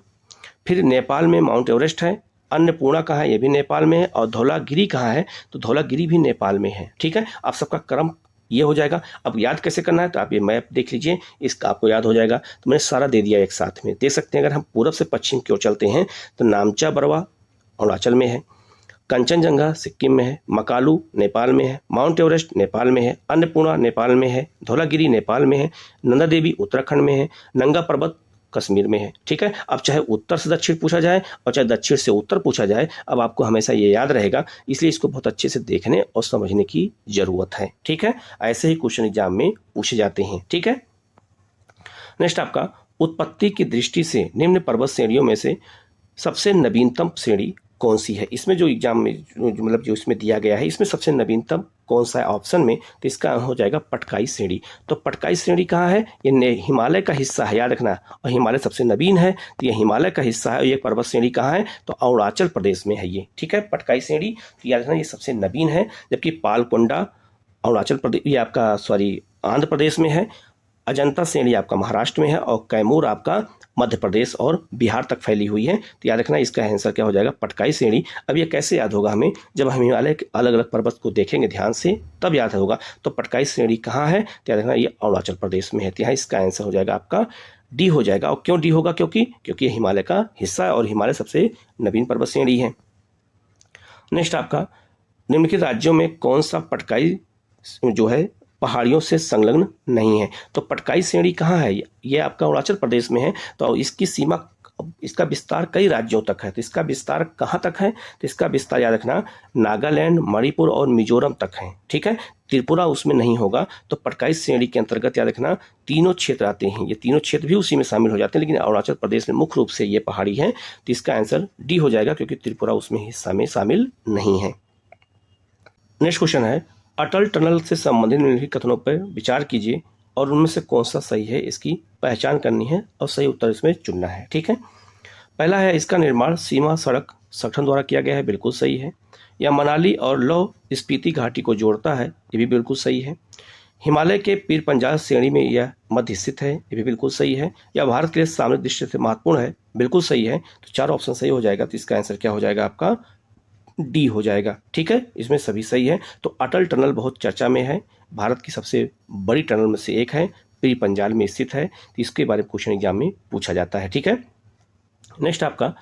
फिर नेपाल में माउंट एवरेस्ट है, अन्नपूर्णा कहाँ है, ये भी नेपाल में है। और धौलागिरी कहाँ है, तो धौलागिरी भी नेपाल में है। ठीक है, आप सबका क्रम ये हो जाएगा। अब याद कैसे करना है, तो आप ये मैप देख लीजिए, इसका आपको याद हो जाएगा। तो मैंने सारा दे दिया एक साथ में, देख सकते हैं। अगर हम पूरब से पश्चिम की ओर चलते हैं तो नामचा बरवा अरुणाचल में है, कंचनजंगा सिक्किम में है, मकालू नेपाल में है, माउंट एवरेस्ट नेपाल में है, अन्नपूर्णा नेपाल में है, धौलागिरी नेपाल में है, नंदा देवी उत्तराखंड में है, नंगा पर्वत कश्मीर में है। ठीक है, अब चाहे उत्तर से दक्षिण पूछा जाए और चाहे दक्षिण से उत्तर पूछा जाए, अब आपको हमेशा ये याद रहेगा, इसलिए इसको बहुत अच्छे से देखने और समझने की जरूरत है। ठीक है, ऐसे ही क्वेश्चन एग्जाम में पूछे जाते हैं। ठीक है, नेक्स्ट आपका उत्पत्ति की दृष्टि से निम्न पर्वत श्रेणियों में से सबसे नवीनतम श्रेणी कौन सी है। इसमें जो एग्जाम में मतलब जो इसमें दिया गया है, इसमें सबसे नवीनतम कौन सा है ऑप्शन में, तो इसका हो जाएगा पटकाई श्रेणी। तो पटकाई श्रेणी कहाँ है, ये हिमालय का हिस्सा है, याद रखना। और हिमालय सबसे नवीन है तो ये हिमालय का हिस्सा है। और ये पर्वत श्रेणी कहाँ है, तो अरुणाचल प्रदेश में है ये। ठीक है, पटकाई श्रेणी, तो याद रखना ये सबसे नवीन है। जबकि पालकोंडा अरुणाचल प्रदेश, ये आपका आंध्र प्रदेश में है। अजंता श्रेणी आपका महाराष्ट्र में है और कैमूर आपका मध्य प्रदेश और बिहार तक फैली हुई है। तो याद रखना इसका आंसर क्या हो जाएगा, पटकाई श्रेणी। अब ये कैसे याद होगा हमें, जब हम हिमालय के अलग अलग पर्वत को देखेंगे ध्यान से तब याद होगा। तो पटकाई श्रेणी कहाँ है, तो याद रखना ये अरुणाचल प्रदेश में है। तो यहाँ इसका आंसर हो जाएगा आपका डी हो जाएगा। और क्यों डी होगा, क्योंकि ये हिमालय का हिस्सा है और हिमालय सबसे नवीन पर्वत श्रेणी है। नेक्स्ट आपका निम्नलिखित राज्यों में कौन सा पटकाई जो है पहाड़ियों से संलग्न नहीं है। तो पटकाई श्रेणी कहाँ है? ये आपका अरुणाचल प्रदेश में है। तो इसकी सीमा, इसका विस्तार कई राज्यों तक है। तो इसका विस्तार कहाँ तक है? तो इसका विस्तार याद रखना नागालैंड, मणिपुर और मिजोरम तक है। ठीक है, त्रिपुरा उसमें नहीं होगा। तो पटकाई श्रेणी के अंतर्गत याद रखना तीनों क्षेत्र आते हैं। ये तीनों क्षेत्र भी उसी में शामिल हो जाते हैं, लेकिन अरुणाचल प्रदेश में मुख्य रूप से ये पहाड़ी है। तो इसका आंसर डी हो जाएगा, क्योंकि त्रिपुरा उसमें हिस्सा में शामिल नहीं है। नेक्स्ट क्वेश्चन है, अटल टनल से संबंधित निम्नलिखित कथनों पर विचार कीजिए और उनमें से कौन सा सही है, इसकी पहचान करनी है और सही उत्तर इसमें चुनना है। ठीक है, पहला है, इसका निर्माण सीमा सड़क संगठन द्वारा किया गया है, बिल्कुल सही है। या मनाली और लौ स्पीति घाटी को जोड़ता है, ये भी बिल्कुल सही है। हिमालय के पीर पंजाल श्रेणी में यह मध्य स्थित है, ये भी बिल्कुल सही है। या भारत के लिए सामरिक दृष्टि से महत्वपूर्ण है, बिल्कुल सही है। तो चार ऑप्शन सही हो जाएगा। तो इसका आंसर क्या हो जाएगा? आपका डी हो जाएगा। ठीक है, इसमें सभी सही है। तो अटल टनल बहुत चर्चा में है, भारत की सबसे बड़ी टनल में से एक है, पीर पंजाल में स्थित है। तो इसके बारे में क्वेश्चन एग्जाम में पूछा जाता है। ठीक है, नेक्स्ट आपका,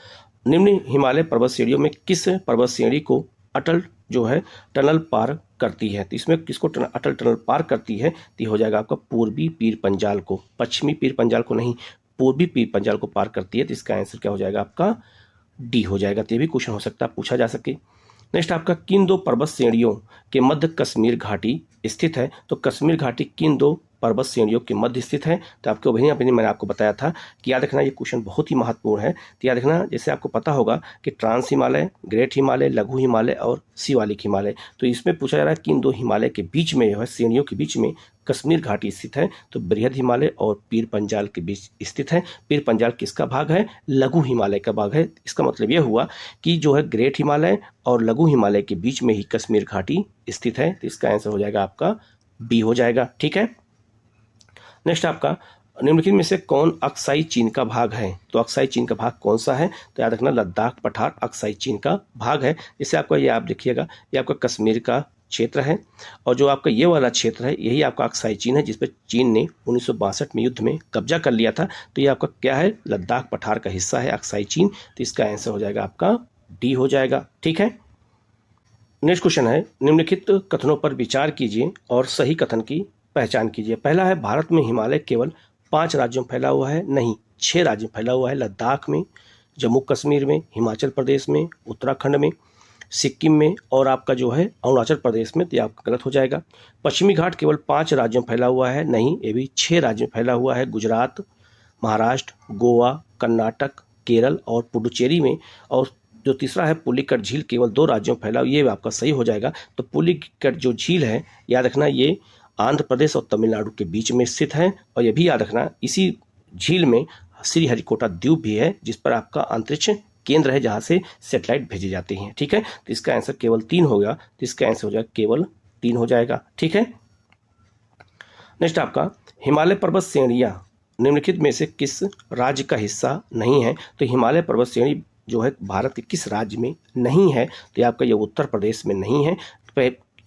निम्न हिमालय पर्वत श्रेणियों में किस पर्वत श्रेणी को अटल जो है टनल पार करती है? तो इसमें किसको अटल टनल पार करती है? तो हो जाएगा आपका पूर्वी पीर पंजाल को, पश्चिमी पीर पंजाल को नहीं, पूर्वी पीर पंजाल को पार करती है। तो इसका आंसर क्या हो जाएगा? आपका डी हो जाएगा। तो ये भी क्वेश्चन हो सकता है, पूछा जा सके। नेक्स्ट आपका, किन दो पर्वत श्रेणियों के मध्य कश्मीर घाटी स्थित है? तो कश्मीर घाटी किन दो पर्वत श्रेणियों के मध्य स्थित है? तो आपको वही अपनी मैंने आपको बताया था कि याद रखना ये क्वेश्चन बहुत ही महत्वपूर्ण है। तो याद रखना, जैसे आपको पता होगा कि ट्रांस हिमालय, ग्रेट हिमालय, लघु हिमालय और शिवालिक हिमालय। तो इसमें पूछा जा रहा है किन दो हिमालय के बीच में, यह श्रेणियों के बीच में कश्मीर घाटी स्थित है? तो बृहद हिमालय और पीर पंजाल के बीच स्थित है। पीर पंजाल किसका भाग है? लघु हिमालय का भाग है। इसका मतलब यह हुआ कि जो है ग्रेट हिमालय और लघु हिमालय के बीच में ही कश्मीर घाटी स्थित है। तो इसका आंसर हो जाएगा आपका बी हो जाएगा। ठीक है, नेक्स्ट आपका, निम्नलिखित में से कौन अक्साई चीन का भाग है? तो अक्साई चीन का भाग कौन सा है? तो याद रखना लद्दाख पठार अक्साई चीन का भाग है। जैसे आपका ये आप देखिएगा, ये आपका कश्मीर का क्षेत्र है और जो आपका ये वाला क्षेत्र है यही आपका अक्साई चीन है, जिस पर चीन ने 1962 में युद्ध में कब्जा कर लिया था। तो ये आपका क्या है? लद्दाख पठार का हिस्सा है अक्साई चीन। तो इसका आंसर हो जाएगा आपका डी हो जाएगा। ठीक है, नेक्स्ट क्वेश्चन है, निम्नलिखित कथनों पर विचार कीजिए और सही कथन की पहचान कीजिए। पहला है, भारत में हिमालय केवल 5 राज्यों में फैला हुआ है। नहीं, 6 राज्यों में फैला हुआ है। लद्दाख में, जम्मू कश्मीर में, हिमाचल प्रदेश में, उत्तराखंड में, सिक्किम में और आपका जो है अरुणाचल प्रदेश में। तो आपका गलत हो जाएगा। पश्चिमी घाट केवल 5 राज्यों में फैला हुआ है। नहीं, ये भी 6 राज्यों में फैला हुआ है। गुजरात, महाराष्ट्र, गोवा, कर्नाटक, केरल और पुडुचेरी में। और जो तीसरा है पुलिकट झील, केवल 2 राज्यों में फैला, ये आपका सही हो जाएगा। तो पुलिकट जो झील है, याद रखना ये आंध्र प्रदेश और तमिलनाडु के बीच में स्थित है। और यह भी याद रखना इसी झील में श्री हरिकोटा द्वीप भी है, जिस पर आपका अंतरिक्ष केंद्र है, जहां से सैटेलाइट भेजे जाते हैं। ठीक है, तो इसका आंसर केवल 3 होगा। तो इसका आंसर हो जाएगा केवल 3 हो जाएगा। ठीक है, नेक्स्ट आपका, हिमालय पर्वत श्रेणियां निम्नलिखित में से किस राज्य का हिस्सा नहीं है? तो हिमालय पर्वत श्रेणी जो है भारत के किस राज्य में नहीं है? तो ये आपका ये उत्तर प्रदेश में नहीं है।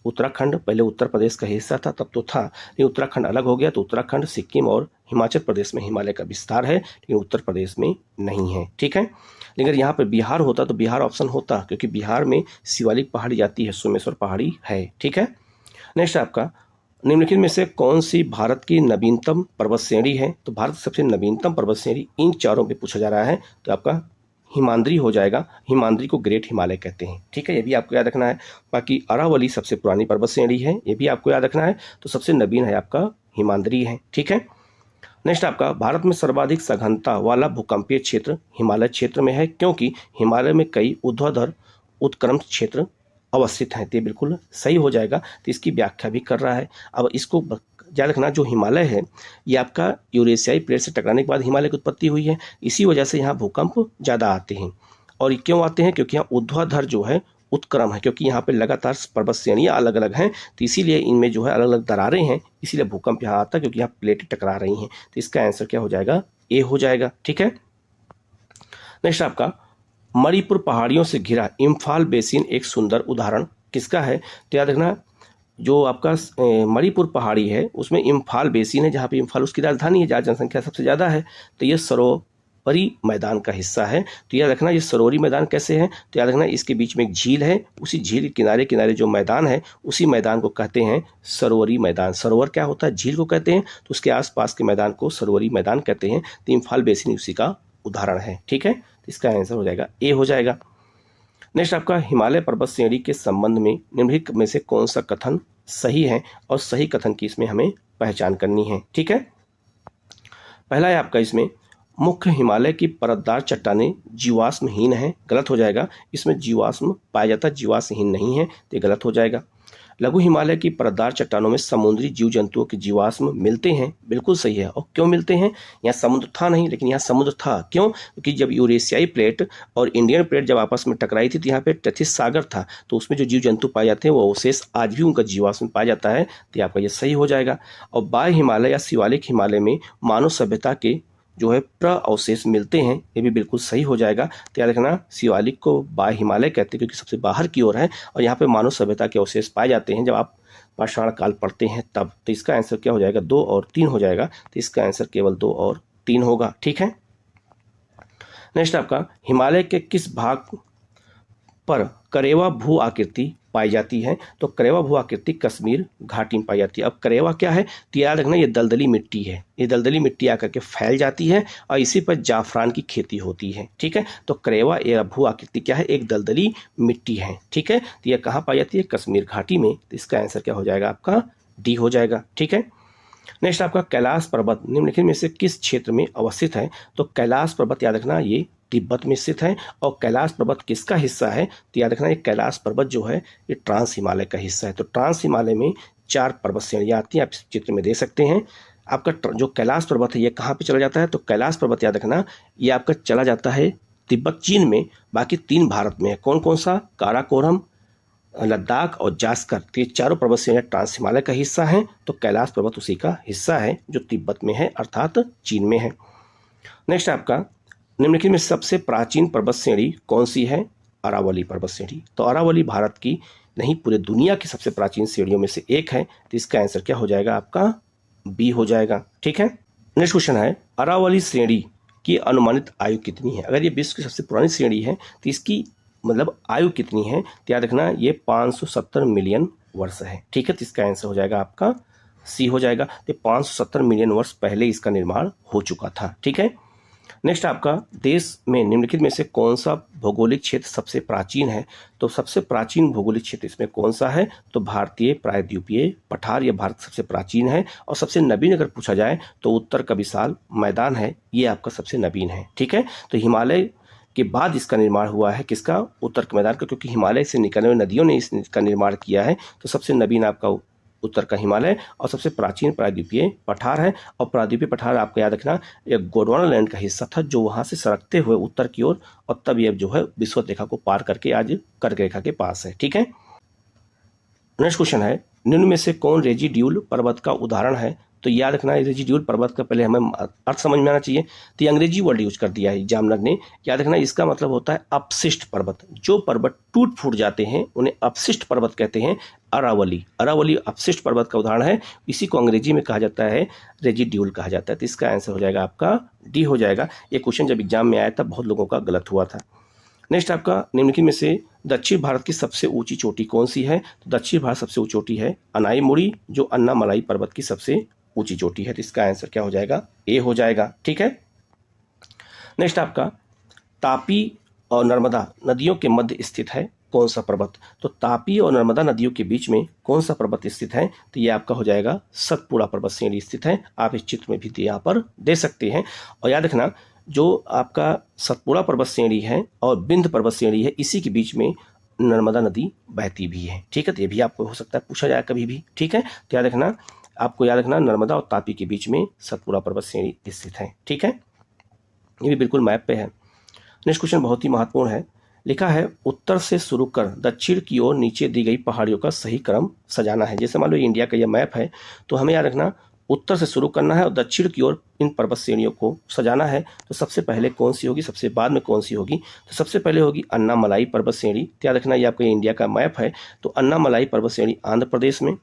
उत्तराखंड पहले उत्तर प्रदेश का हिस्सा था, तब तो था, लेकिन उत्तराखंड अलग हो गया। तो उत्तराखंड, सिक्किम और हिमाचल प्रदेश में हिमालय का विस्तार है, लेकिन उत्तर प्रदेश में नहीं है। ठीक है, लेकिन अगर यहाँ पर बिहार होता तो बिहार ऑप्शन होता, क्योंकि बिहार में शिवालिक पहाड़ी जाती है, सोमेश्वर पहाड़ी है। ठीक है, नेक्स्ट आपका, निम्नलिखित में से कौन सी भारत की नवीनतम पर्वत श्रेणी है? तो भारत की सबसे नवीनतम पर्वत श्रेणी इन चारों में पूछा जा रहा है। तो आपका हिमाद्री हो जाएगा। हिमाद्री को ग्रेट हिमालय कहते हैं। ठीक है, ये भी आपको याद रखना है। बाकी अरावली सबसे पुरानी पर्वत श्रेणी है, ये भी आपको याद रखना है। तो सबसे नवीन है आपका हिमाद्री है। ठीक है, नेक्स्ट आपका, भारत में सर्वाधिक सघनता वाला भूकंपीय क्षेत्र हिमालय क्षेत्र में है, क्योंकि हिमालय में कई ऊर्ध्वाधर उत्क्रमण क्षेत्र अवस्थित हैं। तो बिल्कुल सही हो जाएगा। तो इसकी व्याख्या भी कर रहा है। अब इसको याद रखना, जो हिमालय है ये आपका यूरेशियाई प्लेट से टकराने के बाद हिमालय की उत्पत्ति हुई है। इसी वजह से यहाँ भूकंप ज़्यादा आते हैं। और क्यों आते हैं? क्योंकि यहाँ ऊर्ध्वाधर जो है उत्क्रम है, क्योंकि यहाँ पे लगातार पर्वत श्रेणियाँ अलग अलग हैं, तो इसीलिए इनमें जो है अलग अलग दरारें हैं, इसीलिए भूकंप यहाँ आता है, क्योंकि यहाँ प्लेटें टकरा रही हैं। तो इसका आंसर क्या हो जाएगा? ए हो जाएगा। ठीक है, नेक्स्ट आपका, मणिपुर पहाड़ियों से घिरा इम्फाल बेसिन एक सुंदर उदाहरण किसका है? तो याद रखना, जो आपका मणिपुर पहाड़ी है उसमें इम्फाल बेसिन है, जहाँ पे इम्फाल उसकी राजधानी है, जहाँ जनसंख्या सबसे ज़्यादा है। तो ये सरोवरी मैदान का हिस्सा है। तो याद रखना ये सरोवरी मैदान कैसे है, तो याद रखना इसके बीच में एक झील है, उसी झील के किनारे किनारे जो मैदान है उसी मैदान को कहते हैं सरोवरी मैदान। सरोवर क्या होता है, झील को कहते हैं, तो उसके आसपास के मैदान को सरोवरी मैदान कहते हैं। तो इम्फाल बेसिन उसी का उदाहरण है। ठीक है, तो इसका आंसर हो जाएगा ए हो जाएगा। नेक्स्ट आपका हिमालय पर्वत श्रेणी के संबंध में निम्नलिखित में से कौन सा कथन सही है, और सही कथन की इसमें हमें पहचान करनी है। ठीक है, पहला है आपका इसमें मुख्य हिमालय की परतदार चट्टानें जीवाश्महीन हैं, गलत हो जाएगा। इसमें जीवाश्म पाया जाता है, जीवाश्महीन नहीं है, तो ये गलत हो जाएगा। लघु हिमालय की परतदार चट्टानों में समुद्री जीव जंतुओं के जीवाश्म मिलते हैं, बिल्कुल सही है। और क्यों मिलते हैं, यहाँ समुद्र था नहीं, लेकिन यहाँ समुद्र था। क्यों, क्योंकि जब यूरेशियाई प्लेट और इंडियन प्लेट जब आपस में टकराई थी तो यहाँ पे तथित सागर था, तो उसमें जो जीव जंतु पाए जाते हैं वो अवशेष आज भी उनका जीवाश्म पाया जाता है, तो आपका ये सही हो जाएगा। और बाह्य हिमालय या शिवालिक हिमालय में मानव सभ्यता के जो है अवशेष मिलते हैं, ये भी बिल्कुल सही हो जाएगा। तो याद रखना शिवालिक को बाह्य हिमालय कहते हैं क्योंकि सबसे बाहर की ओर है, और यहाँ पे मानव सभ्यता के अवशेष पाए जाते हैं जब आप पाषाण काल पढ़ते हैं तब। तो इसका आंसर क्या हो जाएगा, 2 और 3 हो जाएगा। तो इसका आंसर केवल 2 और 3 होगा। ठीक है, नेक्स्ट आपका हिमालय के किस भाग पर करेवा भू आकृति पाई जाती है, तो करेवा भू आकृति कश्मीर घाटी में पाई जाती है। अब करेवा क्या है, तो याद रखना ये दलदली मिट्टी है, ये दलदली मिट्टी आकर के फैल जाती है और इसी पर जाफरान की खेती होती है। ठीक है, तो करेवा या भू आकृति क्या है, एक दलदली मिट्टी है। ठीक है, तो यह कहाँ पाई जाती है, कश्मीर घाटी में। तो इसका आंसर क्या हो जाएगा आपका, डी हो जाएगा। ठीक है, नेक्स्ट आपका कैलाश पर्वत निम्नलिखित में से किस क्षेत्र में अवस्थित है, तो कैलाश पर्वत याद रखना ये तिब्बत में स्थित है। और कैलाश पर्वत किसका हिस्सा है, तो याद रखना ये कैलाश पर्वत जो है ये ट्रांस हिमालय का हिस्सा है। तो ट्रांस हिमालय में 4 पर्वत श्रेणियाँ आती हैं, आप इस चित्र में देख सकते हैं। आपका जो कैलाश पर्वत है ये कहाँ पे चला जाता है, तो कैलाश पर्वत याद रखना ये आपका चला जाता है तिब्बत चीन में, बाकी 3 भारत में है। कौन कौन सा, काराकोरम, लद्दाख और जास्कर। तो ये चारों पर्वत श्रेणियाँ ट्रांस हिमालय का हिस्सा हैं, तो कैलाश पर्वत उसी का हिस्सा है जो तिब्बत में है अर्थात चीन में है। नेक्स्ट आपका निम्नलिखित में सबसे प्राचीन पर्वत श्रेणी कौन सी है, अरावली पर्वत श्रेणी। तो अरावली भारत की नहीं पूरे दुनिया की सबसे प्राचीन श्रेणियों में से एक है। तो इसका आंसर क्या हो जाएगा आपका, बी हो जाएगा। ठीक है, नेक्स्ट क्वेश्चन है अरावली श्रेणी की अनुमानित आयु कितनी है। अगर ये विश्व की सबसे पुरानी श्रेणी है तो इसकी मतलब आयु कितनी है, तो याद रखना ये 570 मिलियन वर्ष है। ठीक है, तो इसका आंसर हो जाएगा आपका सी हो जाएगा। तो 570 मिलियन वर्ष पहले इसका निर्माण हो चुका था। ठीक है, नेक्स्ट आपका देश में निम्नलिखित में से कौन सा भौगोलिक क्षेत्र सबसे प्राचीन है, तो सबसे प्राचीन भौगोलिक क्षेत्र इसमें कौन सा है, तो भारतीय प्रायद्वीपीय पठार, यह भारत सबसे प्राचीन है। और सबसे नवीन अगर पूछा जाए तो उत्तर का विशाल मैदान है, ये आपका सबसे नवीन है। ठीक है, तो हिमालय के बाद इसका निर्माण हुआ है किसका, उत्तर के मैदान का, क्योंकि हिमालय से निकलने वाली नदियों ने इसका निर्माण किया है। तो सबसे नवीन आपका उत्तर का हिमालय और सबसे प्राचीन प्रायद्वीपीय पठार है। और प्रायद्वीपीय पठार आपको याद रखना ये गोंडवाना लैंड का हिस्सा था जो वहां से सरकते हुए उत्तर की ओर और तब ये जो है विषुवत रेखा को पार करके आज कर्क रेखा के पास है। ठीक है, नेक्स्ट क्वेश्चन है निम्न में से कौन रेजिड्यूल पर्वत का उदाहरण है, तो याद रखना रेजिड्यूल पर्वत का पहले हमें अर्थ समझ में आना चाहिए। तो ये अंग्रेजी वर्ड यूज कर दिया है एग्जामिनर ने। याद रखना इसका मतलब होता है अपशिष्ट पर्वत, जो पर्वत टूट फूट जाते हैं उन्हें अपशिष्ट पर्वत कहते हैं। अरावली, अरावली अपशिष्ट पर्वत का उदाहरण है, इसी को अंग्रेजी में कहा जाता है रेजिड्यूल कहा जाता है। तो इसका आंसर हो जाएगा आपका डी हो जाएगा। ये क्वेश्चन जब एग्जाम में आया था बहुत लोगों का गलत हुआ था। नेक्स्ट आपका निम्नलिखित में से दक्षिण भारत की सबसे ऊंची चोटी कौन सी है, तो दक्षिण भारत सबसे ऊंची चोटी है अनाईमुड़ी, जो अन्नामलाई पर्वत की सबसे ऊंची चोटी है। तो इसका आंसर क्या हो जाएगा, ए हो जाएगा। ठीक है, नेक्स्ट आपका तापी और नर्मदा नदियों के मध्य स्थित है कौन सा पर्वत, तो तापी और नर्मदा नदियों के बीच में कौन सा पर्वत स्थित है, तो ये आपका हो जाएगा सतपुड़ा पर्वत श्रेणी स्थित है। आप इस चित्र में भी यहाँ पर दे सकते हैं। और याद रखना जो आपका सतपुड़ा पर्वत श्रेणी है और विंध्य पर्वत श्रेणी है, इसी के बीच में नर्मदा नदी बहती भी है। ठीक है, तो ये भी आपको हो सकता है पूछा जाए कभी भी। ठीक है, तो याद रखना आपको याद रखना नर्मदा और तापी के बीच में सतपुड़ा पर्वत श्रेणी स्थित है। ठीक है, ये भी बिल्कुल मैप पे है। नेक्स्ट क्वेश्चन बहुत ही महत्वपूर्ण है। लिखा है उत्तर से शुरू कर दक्षिण की ओर नीचे दी गई पहाड़ियों का सही क्रम सजाना है। जैसे मान लो इंडिया का यह मैप है, तो हमें याद रखना उत्तर से शुरू करना है और दक्षिण की ओर इन पर्वत श्रेणियों को सजाना है। तो सबसे पहले कौन सी होगी, सबसे बाद में कौन सी होगी, तो सबसे पहले होगी अन्नामलाई पर्वत श्रेणी। याद रखना ये आपका इंडिया का मैप है, तो अन्नामलाई पर्वत श्रेणी आंध्र प्रदेश में,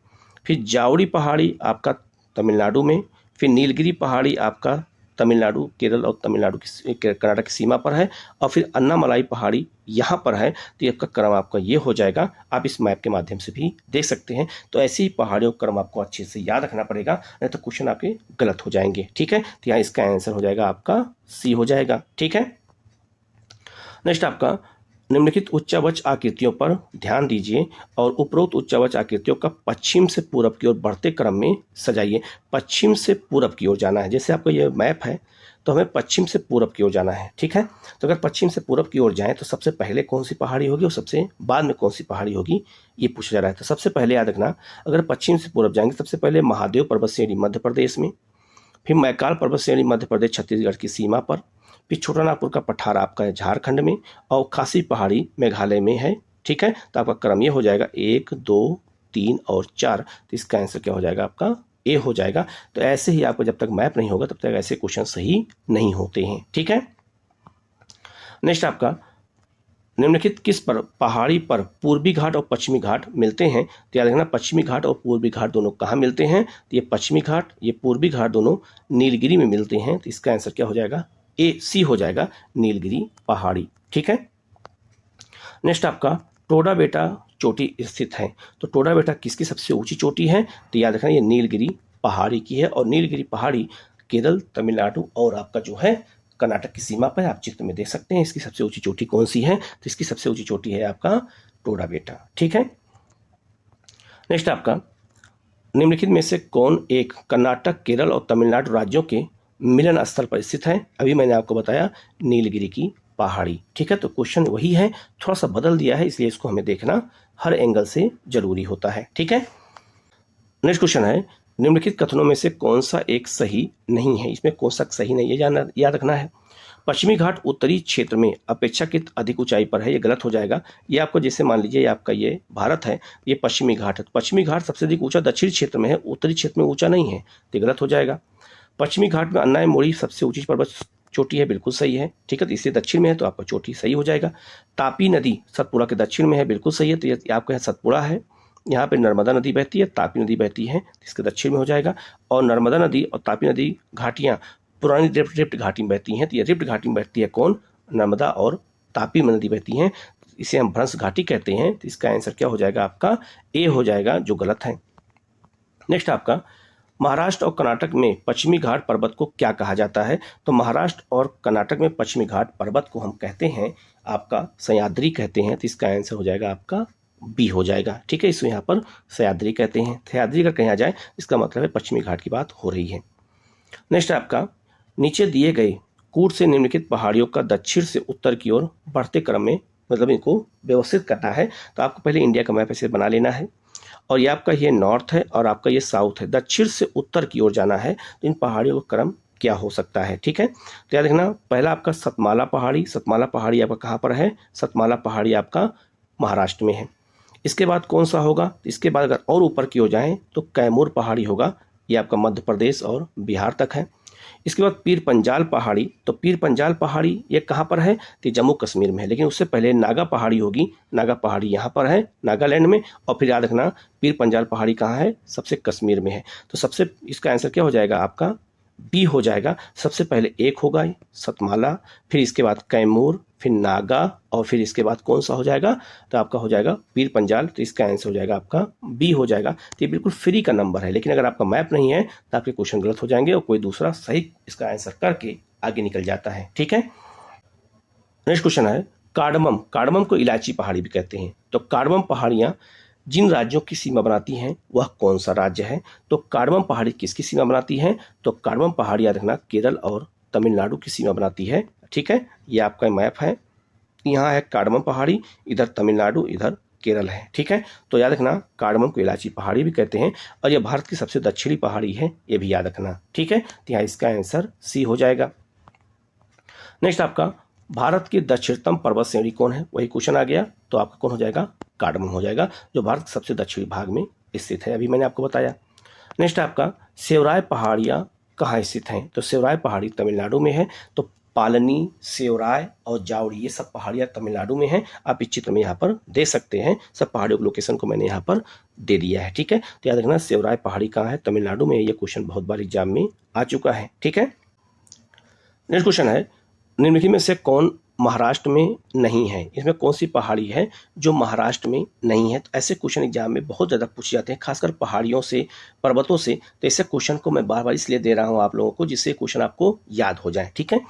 फिर जावड़ी पहाड़ी आपका तमिलनाडु में, फिर नीलगिरी पहाड़ी आपका तमिलनाडु, केरल और तमिलनाडु की कर्नाटक की सीमा पर है, और फिर अन्नामलाई पहाड़ी यहाँ पर है। तो ये आपका क्रम आपका ये हो जाएगा। आप इस मैप के माध्यम से भी देख सकते हैं। तो ऐसी ही पहाड़ियों का क्रम आपको अच्छे से याद रखना पड़ेगा, नहीं तो क्वेश्चन आपके गलत हो जाएंगे। ठीक है, तो यहाँ इसका आंसर हो जाएगा आपका सी हो जाएगा। ठीक है, नेक्स्ट आपका निम्नलिखित उच्चावच आकृतियों पर ध्यान दीजिए और उपरोक्त उच्चावच आकृतियों का पश्चिम से पूरब की ओर बढ़ते क्रम में सजाइए। पश्चिम से पूरब की ओर जाना है, जैसे आपका ये मैप है तो हमें पश्चिम से पूरब की ओर जाना है। ठीक है, तो अगर पश्चिम से पूरब की ओर जाएं तो सबसे पहले कौन सी पहाड़ी होगी और सबसे बाद में कौन सी पहाड़ी होगी, ये पूछा जा रहा है। तो सबसे पहले याद रखना, अगर पश्चिम से पूरब जाएंगे सबसे पहले महादेव पर्वत श्रेणी मध्य प्रदेश में, फिर मैकाल पर्वत श्रेणी मध्य प्रदेश छत्तीसगढ़ की सीमा पर, फिर छोटानागपुर का पठार आपका है झारखंड में, और खासी पहाड़ी मेघालय में है। ठीक है, तो आपका क्रम ये हो जाएगा 1, 2, 3 और 4। तो इसका आंसर क्या हो जाएगा आपका ए हो जाएगा। तो ऐसे ही आपको जब तक मैप नहीं होगा तब तक ऐसे क्वेश्चन सही नहीं होते हैं। ठीक है, नेक्स्ट आपका निम्नलिखित किस पर पहाड़ी पर पूर्वी घाट और पश्चिमी घाट मिलते हैं। तो याद रखना, पश्चिमी घाट और पूर्वी घाट दोनों कहाँ मिलते हैं। तो ये पश्चिमी घाट, ये पूर्वी घाट दोनों नीलगिरी में मिलते हैं। तो इसका आंसर क्या हो जाएगा, ए सी हो जाएगा, नीलगिरी पहाड़ी। ठीक है, नेक्स्ट आपका टोडा बेटा चोटी स्थित है। तो टोडा बेटा किसकी सबसे ऊंची चोटी है। तो याद रखना, ये नीलगिरी पहाड़ी की है, और नीलगिरी पहाड़ी केरल, तमिलनाडु और आपका जो है कर्नाटक की सीमा पर। आप चित्र में देख सकते हैं इसकी सबसे ऊंची चोटी कौन सी है। तो इसकी सबसे ऊंची चोटी है आपका टोडा बेटा। ठीक है, नेक्स्ट आपका निम्नलिखित में से कौन एक कर्नाटक, केरल और तमिलनाडु राज्यों के मिलन स्थल पर स्थित है। अभी मैंने आपको बताया नीलगिरी की पहाड़ी। ठीक है, तो क्वेश्चन वही है, थोड़ा सा बदल दिया है, इसलिए इसको हमें देखना हर एंगल से जरूरी होता है। ठीक है, नेक्स्ट क्वेश्चन है, निम्नलिखित कथनों में से कौन सा एक सही नहीं है। इसमें कौन सा सही नहीं है जानना याद रखना है। पश्चिमी घाट उत्तरी क्षेत्र में अपेक्षाकृत अधिक ऊंचाई पर है, ये गलत हो जाएगा। ये आपको जैसे मान लीजिए आपका ये भारत है, ये पश्चिमी घाट है, पश्चिमी घाट सबसे अधिक ऊंचा दक्षिण क्षेत्र में है, उत्तरी क्षेत्र में ऊंचा नहीं है, तो गलत हो जाएगा। पश्चिमी घाट में अन्नाय मोड़ी सबसे ऊंची पर्वत चोटी है, बिल्कुल सही है। ठीक है, तो इसलिए दक्षिण में है तो आपका चोटी सही हो जाएगा। तापी नदी सतपुड़ा के दक्षिण में है, बिल्कुल सही है, तो ये आपका सतपुड़ा है। यहाँ पे नर्मदा नदी बहती है, तापी नदी बहती है, इसके दक्षिण में हो जाएगा। और नर्मदा नदी और तापी नदी घाटियाँ पुरानी रिफ्ट घाटी में बहती हैं। तो ये रिफ्ट घाटी में बहती है कौन, नर्मदा और तापी नदी बहती हैं, इसे हम भ्रंश घाटी कहते हैं। तो इसका आंसर क्या हो जाएगा आपका ए हो जाएगा, जो गलत है। नेक्स्ट आपका महाराष्ट्र और कर्नाटक में पश्चिमी घाट पर्वत को क्या कहा जाता है। तो महाराष्ट्र और कर्नाटक में पश्चिमी घाट पर्वत को हम कहते हैं आपका सह्याद्री कहते हैं। तो इसका आंसर हो जाएगा आपका बी हो जाएगा। ठीक है, इसको यहाँ पर सह्याद्री कहते हैं। सह्याद्री अगर कहा जाए इसका मतलब है पश्चिमी घाट की बात हो रही है। नेक्स्ट आपका नीचे दिए गए कूट से निम्नलिखित पहाड़ियों का दक्षिण से उत्तर की ओर बढ़ते क्रम में, मतलब इनको व्यवस्थित करना है। तो आपको पहले इंडिया का मैप ऐसे बना लेना है, और ये आपका ये नॉर्थ है और आपका ये साउथ है, दक्षिण से उत्तर की ओर जाना है। तो इन पहाड़ियों का क्रम क्या हो सकता है। ठीक है, तो याद रखना, पहला आपका सतमाला पहाड़ी, सतमाला पहाड़ी आपका कहाँ पर है, सतमाला पहाड़ी आपका महाराष्ट्र में है। इसके बाद कौन सा होगा, इसके बाद अगर और ऊपर की ओर जाएं तो कैमूर पहाड़ी होगा, ये आपका मध्य प्रदेश और बिहार तक है। इसके बाद पीर पंजाल पहाड़ी, तो पीर पंजाल पहाड़ी ये कहाँ पर है, तो जम्मू कश्मीर में है, लेकिन उससे पहले नागा पहाड़ी होगी, नागा पहाड़ी यहाँ पर है नागालैंड में। और फिर याद रखना पीर पंजाल पहाड़ी कहाँ है, सबसे कश्मीर में है। तो सबसे इसका आंसर क्या हो जाएगा आपका बी हो जाएगा। सबसे पहले एक होगा सतमाला, फिर इसके बाद कैमूर, फिर नागा, और फिर इसके बाद कौन सा हो जाएगा, तो आपका हो जाएगा पीर पंजाल। तो इसका आंसर हो जाएगा आपका बी हो जाएगा। तो ये बिल्कुल फ्री का नंबर है, लेकिन अगर आपका मैप नहीं है तो आपके क्वेश्चन गलत हो जाएंगे और कोई दूसरा सही इसका आंसर करके आगे निकल जाता है। ठीक है, नेक्स्ट क्वेश्चन है कार्डमम। कार्डमम को इलायची पहाड़ी भी कहते हैं। तो कार्डमम पहाड़ियाँ जिन राज्यों की सीमा बनाती हैं वह कौन सा राज्य है। तो कार्डमम पहाड़ी किसकी सीमा बनाती है, तो कार्डमम पहाड़ी याद रखना केरल और तमिलनाडु की सीमा बनाती है। ठीक है, ये आपका मैप है, यहाँ है कार्डमम पहाड़ी, इधर तमिलनाडु, इधर केरल है। ठीक है, तो याद रखना कार्डमम को इलायची पहाड़ी भी कहते हैं, और यह भारत की सबसे दक्षिणी पहाड़ी है, ये भी याद रखना। ठीक है, तो यहाँ इसका आंसर सी हो जाएगा। नेक्स्ट आपका भारत की दक्षिणतम पर्वत श्रेणी कौन है, वही क्वेश्चन आ गया। तो आपका कौन हो जाएगा, कार्डमम हो जाएगा, जो भारत के सबसे दक्षिणी भाग में स्थित है, अभी मैंने आपको बताया। नेक्स्ट आपका सेवराय पहाड़ियाँ कहाँ स्थित हैं। तो सेवराय पहाड़ी तमिलनाडु में है। तो पालनी, सेवराय और जावड़ी ये सब पहाड़ियाँ तमिलनाडु में हैं। आप इस चित्र में यहाँ पर दे सकते हैं, सब पहाड़ियों के लोकेशन को मैंने यहाँ पर दे दिया है। ठीक है, तो याद रखना सेवराय पहाड़ी कहाँ है, तमिलनाडु में। ये क्वेश्चन बहुत बार एग्जाम में आ चुका है। ठीक है, नेक्स्ट क्वेश्चन है, निम्नलिखित में से कौन महाराष्ट्र में नहीं है? इसमें कौन सी पहाड़ी है जो महाराष्ट्र में नहीं है? तो ऐसे क्वेश्चन एग्जाम में बहुत ज़्यादा पूछे जाते हैं, खासकर पहाड़ियों से, पर्वतों से। तो ऐसे क्वेश्चन को मैं बार बार इसलिए दे रहा हूँ आप लोगों को, जिससे क्वेश्चन आपको याद हो जाए। ठीक है,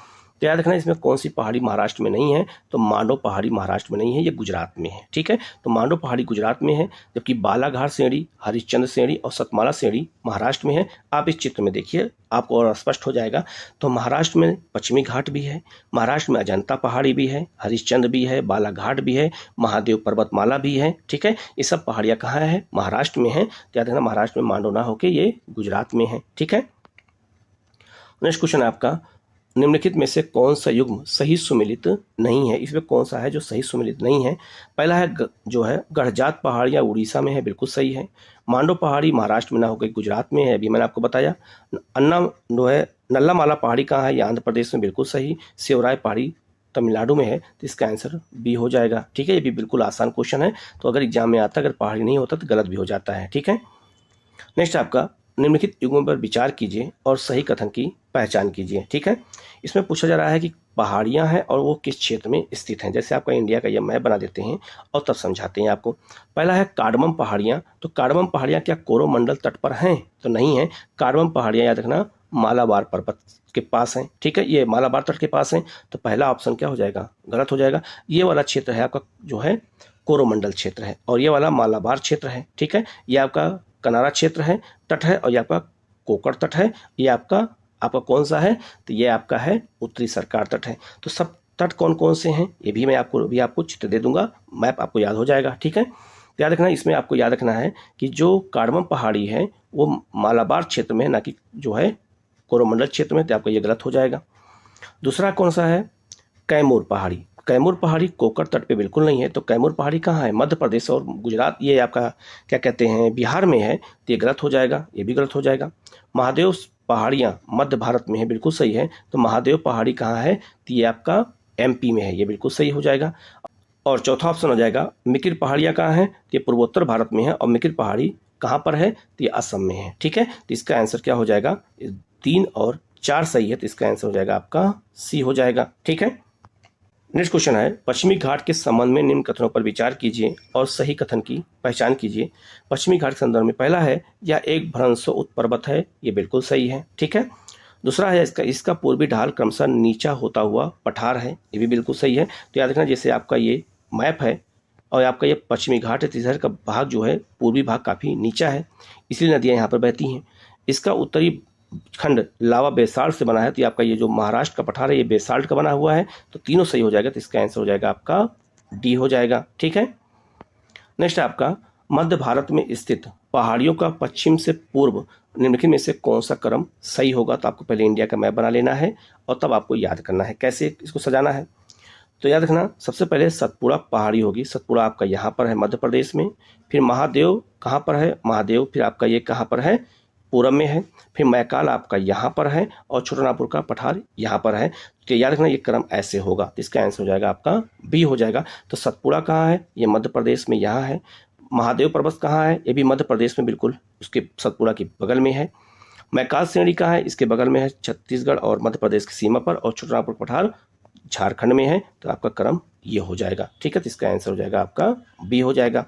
तो याद रखना इसमें कौन सी पहाड़ी महाराष्ट्र में नहीं है। तो मांडव पहाड़ी महाराष्ट्र में नहीं है, ये गुजरात में है। ठीक है, तो मांडव पहाड़ी गुजरात में है, जबकि बालाघाट श्रेणी, हरिश्चंद्र श्रेणी और सतमाला श्रेणी महाराष्ट्र में है। आप इस चित्र में देखिए, आपको और स्पष्ट हो जाएगा। तो महाराष्ट्र में पश्चिमी घाट भी है, महाराष्ट्र में अजंता पहाड़ी भी है, हरिश्चंद्र भी है, बालाघाट भी है, महादेव पर्वतमाला भी है। ठीक है, ये सब पहाड़ियाँ कहाँ है? महाराष्ट्र में है। तो याद रखना महाराष्ट्र में मांडव ना होके ये गुजरात में है। ठीक है, नेक्स्ट क्वेश्चन है आपका, निम्नलिखित में से कौन सा युग्म सही सुमेलित नहीं है? इसमें कौन सा है जो सही सुमेलित नहीं है? पहला है जो है गढ़जात पहाड़ियाँ उड़ीसा में है, बिल्कुल सही है। मांडव पहाड़ी महाराष्ट्र में ना होकर गुजरात में है, अभी मैंने आपको बताया। अन्ना जो है नल्लामाला पहाड़ी कहाँ है? ये आंध्र प्रदेश में, बिल्कुल सही। शिवराय पहाड़ी तमिलनाडु में है, तो इसका आंसर बी हो जाएगा। ठीक है, ये भी बिल्कुल आसान क्वेश्चन है, तो अगर एग्जाम में आता, अगर पहाड़ी नहीं होता तो गलत भी हो जाता है। ठीक है, नेक्स्ट आपका, निम्नलिखित युग्मों पर विचार कीजिए और सही कथन की पहचान कीजिए। ठीक है, इसमें पूछा जा रहा है कि पहाड़ियां हैं और वो किस क्षेत्र में स्थित हैं। जैसे आपका इंडिया का ये मैप बना देते हैं और तब समझाते हैं आपको। पहला है कार्डमम पहाड़ियां। तो कार्डमम पहाड़ियां क्या कोरोमंडल तट पर हैं? तो नहीं है। कार्डमम पहाड़ियां याद रखना मालाबार पर्वत के पास हैं। ठीक है, ये मालाबार तट के पास हैं, तो पहला ऑप्शन क्या हो जाएगा? गलत हो जाएगा। ये वाला क्षेत्र है आपका जो है कोरोमंडल क्षेत्र है, और ये वाला मालाबार क्षेत्र है। ठीक है, ये आपका कनारा क्षेत्र है, तट है, और ये आपका कोकड़ तट है। ये आपका कौन सा है? तो ये आपका है उत्तरी सरकार तट है। तो सब तट कौन कौन से हैं ये भी मैं आपको चित्र दे दूंगा, मैप आपको याद हो जाएगा। ठीक है, याद रखना, इसमें आपको याद रखना है कि जो कार्डमम पहाड़ी है वो मालाबार क्षेत्र में है, ना कि जो है कोरोमंडल क्षेत्र में। तो आपका ये गलत हो जाएगा। दूसरा कौन सा है? कैमूर पहाड़ी। कैमूर पहाड़ी कोकड़ तट पे बिल्कुल नहीं है। तो कैमूर पहाड़ी कहाँ है? मध्य प्रदेश और गुजरात, ये आपका क्या कहते हैं, बिहार में है। तो ये गलत हो जाएगा, ये भी गलत हो जाएगा। महादेव पहाड़ियाँ मध्य भारत में है, बिल्कुल सही है। तो महादेव पहाड़ी कहाँ है? तो ये आपका एमपी में है, ये बिल्कुल सही हो जाएगा। और चौथा ऑप्शन हो जाएगा मिकिर पहाड़ियाँ कहाँ हैं? तो ये पूर्वोत्तर भारत में है, और मिकिर पहाड़ी कहाँ पर है? तो ये असम में है। ठीक है, तो इसका आंसर क्या हो जाएगा? 3 और 4 सही है, तो इसका आंसर हो जाएगा आपका सी हो जाएगा। ठीक है, नेक्स्ट क्वेश्चन है, पश्चिमी घाट के संबंध में निम्न कथनों पर विचार कीजिए और सही कथन की पहचान कीजिए। पश्चिमी घाट के संदर्भ में पहला है, यह एक भ्रंशोत्त पर्वत है, ये बिल्कुल सही है। ठीक है, दूसरा है इसका पूर्वी ढाल क्रमशः नीचा होता हुआ पठार है, ये भी बिल्कुल सही है। तो याद रखना, जैसे आपका ये मैप है और आपका ये पश्चिमी घाट है, तो इधर का भाग जो है पूर्वी भाग काफ़ी नीचा है, इसलिए नदियाँ यहाँ पर बहती हैं। इसका उत्तरी खंड लावा बेसाल्ट से बना है, तो आपका ये जो महाराष्ट्र का पठार है ये बेसाल्ट का बना हुआ है। तो तीनों सही हो जाएगा, तो इसका आंसर हो जाएगा आपका डी हो जाएगा। ठीक है, नेक्स्ट आपका, मध्य भारत में स्थित पहाड़ियों का पश्चिम से पूर्व निम्नलिखित में से कौन सा क्रम सही होगा? तो आपको पहले इंडिया का मैप बना लेना है और तब आपको याद करना है कैसे इसको सजाना है। तो याद रखना, सबसे पहले सतपुड़ा पहाड़ी होगी। सतपुड़ा आपका यहाँ पर है मध्य प्रदेश में। फिर महादेव कहाँ पर है? महादेव फिर आपका ये कहाँ पर है? पूरब में है। फिर मैकाल आपका यहाँ पर है, और छोटानागपुर का पठार यहाँ पर है। तो याद रखना, ये क्रम ऐसे होगा। तो इसका आंसर हो जाएगा आपका बी हो जाएगा। तो सतपुड़ा कहाँ है? ये मध्य प्रदेश में यहाँ है। महादेव पर्वत कहाँ है? ये भी मध्य प्रदेश में, बिल्कुल उसके सतपुड़ा के बगल में है। मैकाल श्रेणी कहाँ है? इसके बगल में है, छत्तीसगढ़ और मध्य प्रदेश की सीमा पर। और छोटानागपुर पठार झारखंड में है। तो आपका क्रम ये हो जाएगा। ठीक है, तो इसका आंसर हो जाएगा आपका बी हो जाएगा।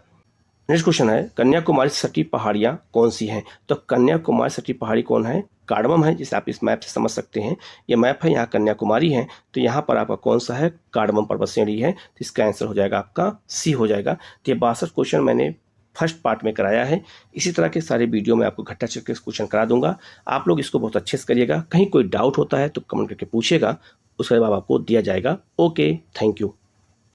नेक्स्ट क्वेश्चन है, कन्याकुमारी से सटी पहाड़ियाँ कौन सी हैं? तो कन्याकुमारी से सटी पहाड़ी कौन है? कार्डमम है, जिसे आप इस मैप से समझ सकते हैं। ये मैप है, यहाँ कन्याकुमारी है, तो यहाँ पर आपका कौन सा है? कार्डमम पर्वत श्रेणी है। तो इसका आंसर हो जाएगा आपका सी हो जाएगा। तो ये 62 क्वेश्चन मैंने फर्स्ट पार्ट में कराया है। इसी तरह के सारे वीडियो में आपको घट्टा चक्र के क्वेश्चन करा दूंगा। आप लोग इसको बहुत अच्छे से करिएगा। कहीं कोई डाउट होता है तो कमेंट करके पूछिएगा, उसके बाद आपको दिया जाएगा। Okay, thank you.